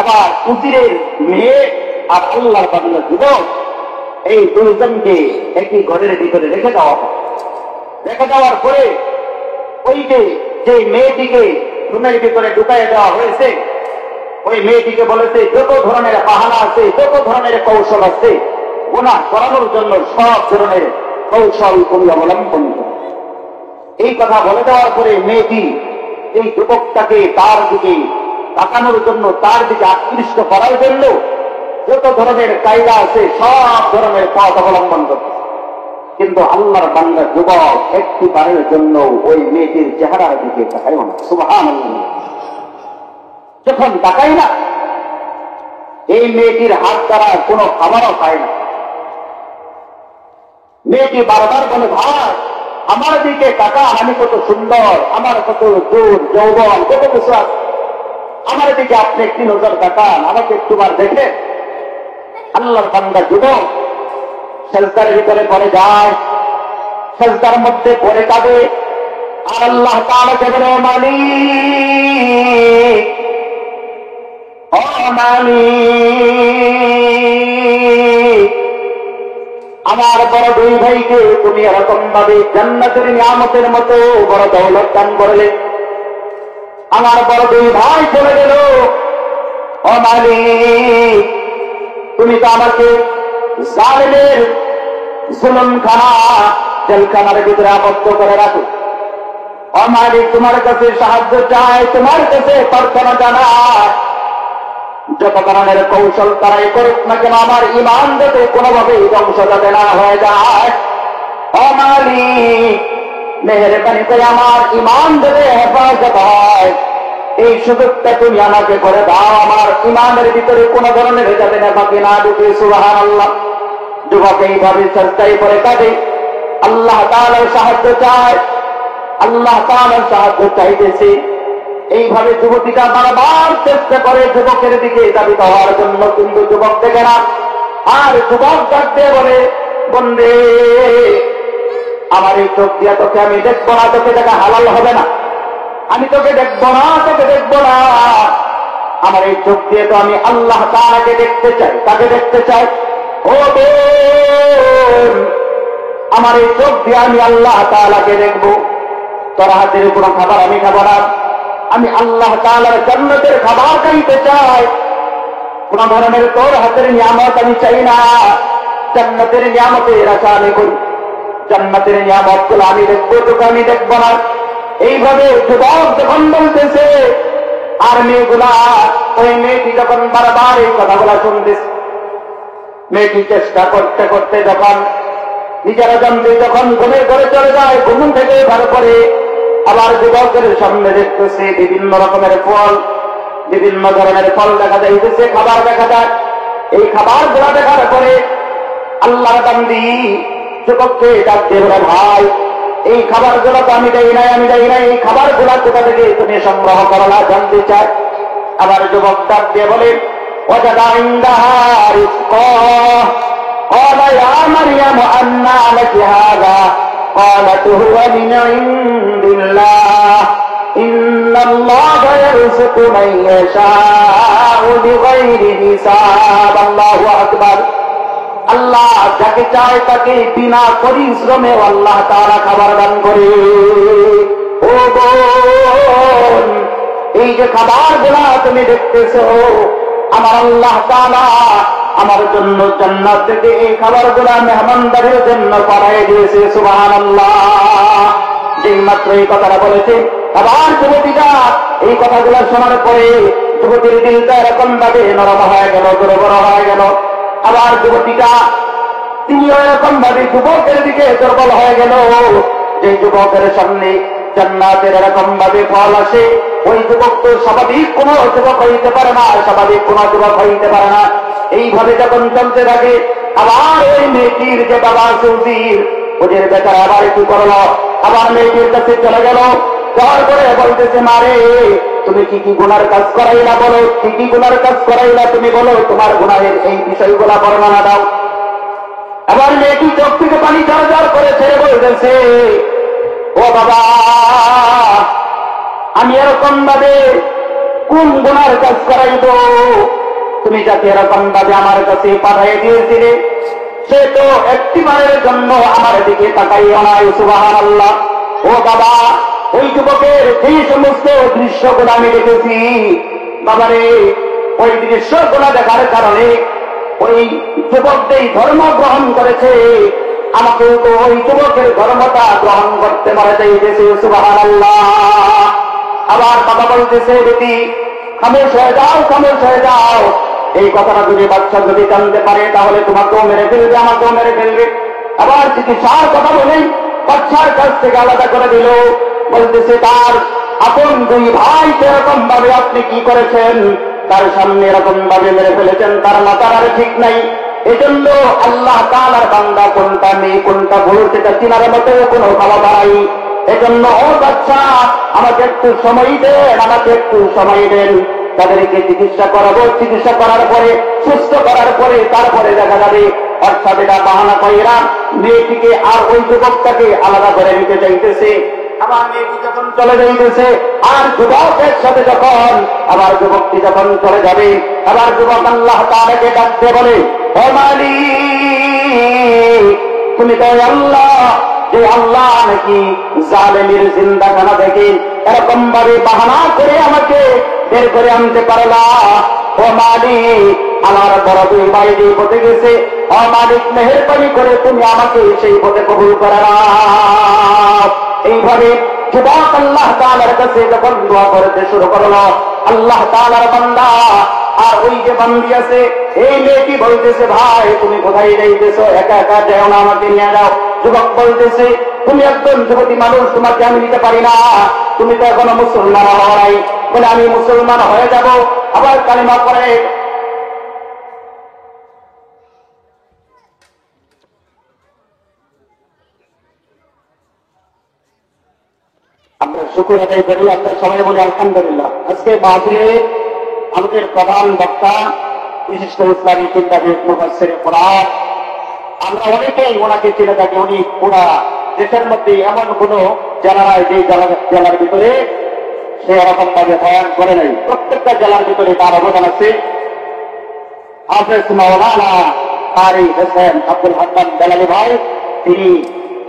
এবার উজিরের মেয়ে আর আল্লাহর বান্দা যুবক, এই 2 জনকে একই ঘরের ভিতরে রেখে দেওয়া হয়। রেখে দেওয়ার পরে ওই যে মেয়েটিকে রুমের ভিতরে ঢুকাই দেওয়া হয়েছে, ওই মেয়েটিকে বলেছে, যত ধরনের বাহানা আছে, যত ধরনের কৌশল আছে, গুনাহ করানোর জন্য সব ধরনের কৌশল তুমি অবলম্বন করো। এই কথা বলে দেওয়ার পরে মেয়েটি এই যুবকটাকে তার দিকে তাকানোর জন্য, তার দিকে আকৃষ্ট করার জন্য যত ধরনের কায়দা আছে সব ধরনের পথ অবলম্বন করছে। কিন্তু আল্লাহর বান্দা যুবক একটি বারের জন্য ওই মেয়েটির চেহারার দিকে তাকাই না। সুবহানাল্লাহ। যখন তাকাই না, এই মেয়েটির হাত দ্বারা কোনো খাবারও খায় না। মেয়েটি বারবার বলে, ভাই আমার দিকে তাকা, আমি কত সুন্দর, আমার কত জোর যৌবন, কত কিছু আছে, আমার দিকে আপনি একটি নজর তাকান, আমাকে একটুবার দেখে। আল্লাহর বান্দা যুবক সেজদার ভিতরে পড়ে যায়, সেজদার মধ্যে পড়ে কাঁদে, আর আল্লাহ তাআলাকে বলে, ও মালিক, ও মালিক, আমার বড় 2 ভাইকে তুমি এরকম ভাবে জান্নাতের নিয়ামতের মতো বড় দৌলত দান করলে, আমার বড় 2 ভাই চলে গেল। ও মালিক, তুমি তো আমাকে জালেমের জুলুমখানা, জেলখানার ভিতরে আবদ্ধ করে রাখো। ও মালিক, তোমার কাছে সাহায্য চাই, তোমার কাছে প্রার্থনা জানাই, যত ধরনের কৌশল তারাই করুক না কেন, আমার ঈমান যাতে কোনোভাবেই ধ্বংস যাতে না হয়ে যায়। ও মালিক, মেহেরবানি করে আমার ঈমান যাতে হেফাজত হয়, এই সুযোগটা তুমি আমাকে করে দাও, আমার ঈমানের ভিতরে কোন ধরনের যাতে নেফাকি না ঢুকে। সুবহানাল্লাহ। যুবক এইভাবে চেষ্টাই করে কাঁদে, আল্লাহ তাআলার সাহায্য চায়, আল্লাহ তাআলার সাহায্য চাইতেছে। এইভাবে যুবতীটা বারবার চেষ্টা করে যুবকের দিকে দাবিত হওয়ার জন্য, কিন্তু যুবক দেখে না। আর যুবক ডাকতে বলে, বন্দে, আমার এই চোখ দিয়া তোকে আমি দেখবো না, তোকে দেখা হালাল হবে না, আমি তোকে দেখবো না, তোকে দেখবো না। আমার এই চোখ দিয়ে তো আমি আল্লাহ তাআলাকে দেখতে চাই, তাকে দেখতে চাই। ও বোন, আমার এই চোখ দিয়ে আমি আল্লাহ তাআলাকে দেখবো। তোর হাতের কোনো খাবার আমি খাবো না, আমি আল্লাহ তাআলার জান্নাতের খাবার খাইতে চাই। কোন ধরনের তোর হাতের নিয়ামত আমি চাই না, জান্নাতের নিয়ামতের আশা আমি করি। জান্নাতের নিয়ামত গুলো আমি দেখবো, তোকে আমি দেখবো না। এইভাবে যুবক যখন বলতেছে, আর মেয়েগুলা, ওই মেয়েটি যখন বারবার এই কথাগুলা শুনতেছে, মেয়েটি চেষ্টা করতে করতে যখন নিজেরা জানতে যখন ঘুমের ঘরে চলে যায়, ঘুম থেকে ভার করে আবার যুবকের সামনে দেখতেছে বিভিন্ন রকমের ফল, বিভিন্ন ধরনের ফল দেখা যাইতেছে, খাবার দেখা যায়। এই খাবার গুলা দেখার পরে আল্লাহর বান্দি যুবককে ডাক দিয়ে বলে, ভাই এই খাবার গুলো তো আমি দেই নাই, এই খাবার গুলা কোথা থেকে তুমি সংগ্রহ করলা জানতে চাই। আবার যুবক ডাক দিয়ে বলে, ওয়াজাদা ইনদাহা রিজকা قال يا مريم أنى لك هذا قالت هو من عند الله إن الله يرزق من يشاء بغير حساب الله أكبر। আল্লাহ যাকে চায় তাকে বিনা পরিশ্রমে আল্লাহ তাআলা খাবার দান করে। ও বোন, এই যে খাবারগুলো তুমি দেখতেছো, আমার আল্লাহ তাআলা আমার জন্য জান্নাত থেকে এই খাবারগুলা মেহমানদারির জন্য পাঠিয়ে দিয়েছে। সুবহানাল্লাহ। যেই মাত্র এই কথাটা বলেছে, আবার যুবতীটা এই কথাগুলো শোনার পরে যুবতীর দিলটা এরকম ভাবে নরম হয়ে গেল, দুর্বল হয়ে গেল। আবার যুবতীটা তিনিও এরকম ভাবে যুবকের দিকে দুর্বল হয়ে গেল। যে যুবকের সামনে জান্নাতের এরকম ভাবে ফল আসে, ওই যুবক তো স্বাভাবিক কোন যুবক হইতে পারে না, স্বাভাবিক কোন যুবক হইতে পারে না। এইভাবে যখন চলতে থাকে, আবার ওই মেয়েটির যে বাবা সৌদির ওদের বেচারা আবার কি করলো, আবার মেয়েটির কাছে চলে গেল। যাওয়ার পরে বলতেছে, মারে তুমি কি কি গুনার কাজ করাইলা, বলো কি কি গুনার কাজ করাইলা, তুমি বলো তোমার গুনাহের এই বিষয়গুলা বর্ণনা দাও। আবার মেয়েটি চোখ থেকে পানি ঝরঝর করে ছেড়ে বলতেছে, ও বাবা, আমি এরকম ভাবে কোন গুনার কাজ করাইব, তুমি যাকে এরকম ভাবে আমার কাছে পাঠিয়ে দিয়েছিলে সে তো একটিবারের জন্য আমার দিকে তাকাইও নাই। সুবহানাল্লাহ। ও বাবা, ওই যুবকের যেই সমস্ত দৃশ্যগুলো আমি দেখেছি, বাবারে ওই দৃশ্যগুলো দেখার কারণে ওই যুবক যেই ধর্ম গ্রহণ করেছে, আমাকে তো ওই যুবকের ধর্মটা গ্রহণ করতে মারা যাইতেছে। সুবহানাল্লাহ। আবার বাবা বলতেছে, বেটি খামোশ হয়ে যাও, খামোশ হয়ে যাও। এই কথাটা যদি বাচ্চা যদি জানতে পারে তাহলে তোমাকেও মেরে ফেলবে, আমাকেও মেরে ফেলবে। আবার চিকিৎসার কথা বলেই বাচ্চার কাছ থেকে আলাদা করে দিল। বলতেছে, তার আপন দুই ভাই এরকম ভাবে আপনি কি করেছেন, তার সামনে এরকম ভাবে মেরে ফেলেছেন, তার মাথার আর ঠিক নাই। এজন্য আল্লাহ তাআলার বান্দা কোনটা মেয়ে কোনটা ভুল সেটা চিনার মতো কোনো ক্ষমতা নাই। এজন্য ও বাচ্চা, আমাকে একটু সময় দেন, আমাকে একটু সময় দেন। তাদেরকে চিকিৎসা করাবো, চিকিৎসা করার পরে সুস্থ করার পরে তারপরে দেখা যাবে। অর্থাৎ এটা বাহানা কইরা মেয়েটিকে আর ওই যুবকটাকে আলাদা করে নিতে চাইতেছে। আবার মেয়েটি যখন চলে যাইতেছে, আর যুবকের সাথে যখন আবার যুবকটি যখন চলে যাবে, আবার যুবক আল্লাহ তাআলাকে ডাকতে বলে, ও মালিক, তুমি তো আল্লাহ, যে আল্লাহ নাকি জালেমের জিন্দাখানা থেকে এরকম ভাবে বাহানা করে আমাকে বের করে আনতে পারলা। ও মালিক, আমার বড় দুই ভাই যে পথে গেছে, ও মালিক মেহেরবানি করে তুমি আমাকে সেই পথে কবুল করে নাও। এইভাবে যুবক আল্লাহ তাআলার কাছে যখন দোয়া করতে শুরু করলো, আল্লাহ তাআলার বান্দা আর ওই যে বান্দি আছে, এই মেয়েটি বলতেছে, ভাই তুমি কোথায় যাইতেছো, একা একা যাও না, আমাকে নিয়ে যাও। যুবক বলতেছে, তুমি একজন যুবতী মানুষ, তোমাকে আমি নিতে পারি না, তুমি তো এখনো মুসলমান হও নাই। বলে, আমি মুসলমান হয়ে যাব। আবার কালিমা পড়ে আমরা শুকর আদায় করি, আমরা সবাই বলি আলহামদুলিল্লাহ। আজকে মাহফিলে আমাদের প্রধান বক্তা বিশিষ্ট ইসলামী চিন্তাবিদ মুফাসসির কোরআন, আমরা অনেকেই ওনাকে চিনে থাকি। উনি পুরা দেশের মধ্যে এমন কোন জেলা নাই যে জেলার ভিতরে সে এরকম ভাবে বয়ান করে নাই। প্রত্যেকটা জেলার ভিতরে তার অবদান আছে। হাফেজ মাওলানা কারি হোসেন আব্দুল হান্নান বেলালী ভাই, তিনি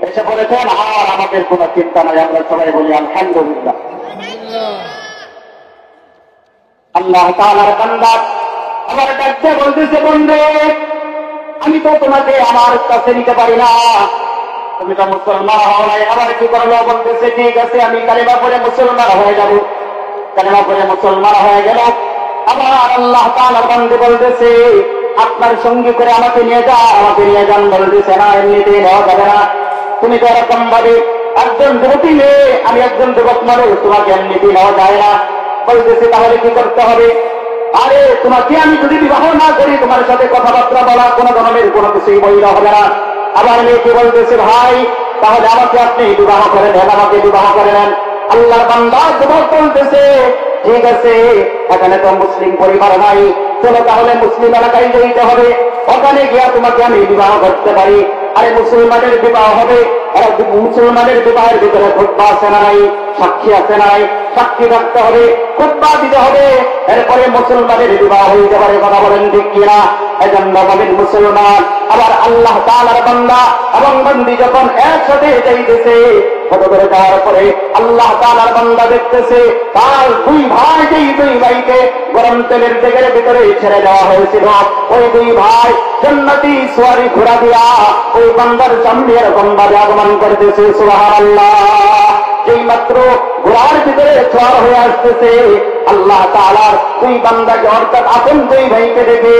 এসে বলেছেন, আর আমাদের কোন চিন্তা নাই, আমরা সবাই বলি আলহামদুলিল্লাহ। আল্লাহ তাআলার বান্দা আমার ডাকতে বলতেছে, বন্ধে আমি তো তোমাকে আমার কাছে নিতে পারি না, তুমি তো মুসলমান হও নাই। আবার কি করলো, বলতেছে, ঠিক আছে আমি কালিমা পড়ে মুসলমান হয়ে যাব। কালিমা পড়ে মুসলমান হয়ে গেল। আবার আল্লাহ তাআলার বান্দা বলতেছে, আপনার সঙ্গী করে আমাকে নিয়ে যান বলতেছে না, এমনিতে নেওয়া যাবে না। তুমি তো এরকম ভাবে একজন যুবতী মেয়ে, আমি একজন যুবক মানুষ, তোমাকে এমনিতে নেওয়া যায় না। বলতেছে তাহলে কি করতে হবে? আরে তোমাকে আমি যদি বিবাহ না করি, তোমার সাথে কথাবার্তা বলা কোনো ধরনের কোনো কিছুই বৈধ হবে না। আবার মেয়েকে বলতেছে ভাই তাহলে আমাকে আপনি বিবাহ করে নেন, আমাকে বিবাহ করে নেন। আল্লাহর বান্দা যুবক বলতেছে ঠিক আছে, এখানে তো মুসলিম পরিবার নাই, চলো তাহলে মুসলিম এলাকায় যেতে হবে, ওখানে গিয়া তোমাকে আমি বিবাহ করতে পারি। আরে মুসলমানের বিবাহ হবে, মুসলমানের বিবাহের ভিতরে খুতবা আছে না নাই, সাক্ষী আছে না নাই, সাক্ষী থাকতে হবে, খুতবা দিতে হবে, এরপরে মুসলমানের বিবাহ হইতে পারে। কথা বলেন ঠিক কিনা? এজন্য বলেন মুসলমান আবার আল্লাহ তাআলার বান্দা এবং বন্দী যখন একসাথে যাইতেছে, কত করে যাওয়ার পরে আল্লাহ তাআলার বান্দা দেখতেছে তার দুই ভাই, যেই দুই ভাইকে গরম তেলের জেগের ভিতরে ছেড়ে দেওয়া হয়েছিল, ওই দুই ভাই জান্নাতি সোয়ারি ঘোড়া দিয়া ওই বান্দার সামনে এরকম ভাবে আগমন করতেছে। সুবহানাল্লাহ। যেই মাত্র ঘোড়ার ভিতরে ছোঁয়ার হয়ে আসতেছে, আল্লাহ তাআলার দুই বান্দাকে অর্থাৎ আপন দুই ভাইকে দেখে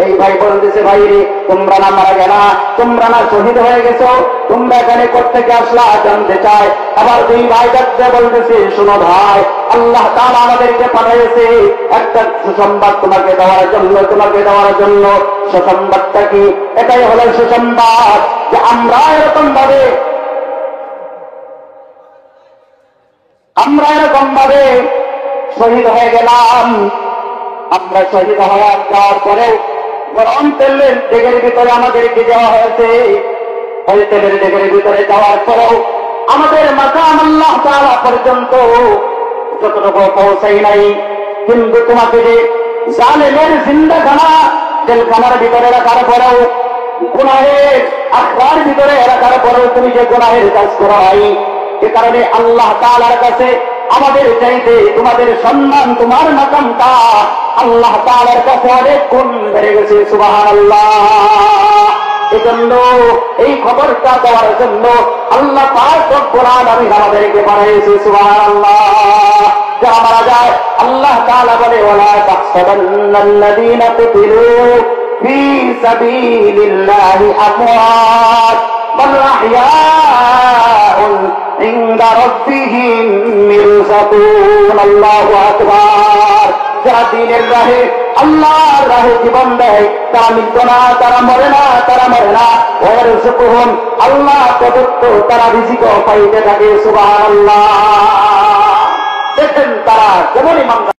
এই ভাই বলতেছে ভাই রে, তোমরা না মারা গেলা, তোমরা না শহীদ হয়ে গেছো, তোমরা এখানে কোত্থেকে আসলা জানতে চায়। আবার দুই ভাই ডাকতে বলতেছে শোনো ভাই, আল্লাহ তাআলা আমাদেরকে পাঠিয়েছে একটা সুসংবাদ তোমাকে দেওয়ার জন্য। সুসংবাদটা কি? এটাই হলো সুসংবাদ যে আমরা এরকম ভাবে শহীদ হয়ে গেলাম। আমরা শহীদ হয়ে যাওয়ার পরেও গরম তেলের ডেগের ভিতরে আমাদেরকে দেওয়া হয়েছে। ওই তেলের ডেগের ভিতরে যাওয়ার পরেও আমাদের মাকাম আল্লাহ তাআলা পর্যন্ত যতটুকু পৌঁছাই নাই। কিন্তু তোমাকে যে জালেমের জিন্দাখানা জেলখানার ভিতরে রাখার পরেও, গুনাহের আখড়ার ভিতরে রাখার পরেও তুমি যে গুনাহের কাজ করা হয়, এ কারণে আল্লাহ তাআলার কাছে আমাদের চাইতে তোমাদের সম্মান, তোমার মাকামটা আল্লাহ তাআলার কাছে অনেক গুণ বেড়ে গেছে। সুবহানাল্লাহ। এজন্য এই খবরটা দেওয়ার জন্য আল্লাহ পাক রব্বুল আলামিন আমাদেরকে পাঠিয়েছে। সুবহানাল্লাহ। যারা মারা যায় আল্লাহ তাআলা বলে ওয়ালা তাহসাবান্নাল্লাযীনা কুতিলু ফী সাবিলিল্লাহি আমওয়াত বাল আহইয়াউন ইনদা রাব্বিহিম ইরযাকুন। আল্লাহু আকবার। যারা দ্বীনের রাহে, আল্লাহর রাহে জীবন দেয়, তারা মৃত্যু না, তারা মরে না। ওয়ারযুকুহুম, আল্লাহ প্রদত্ত তারা রিজিক পাইতে থাকে। সুবহানাল্লাহ। দেখেন তারা যেমন ইমানদার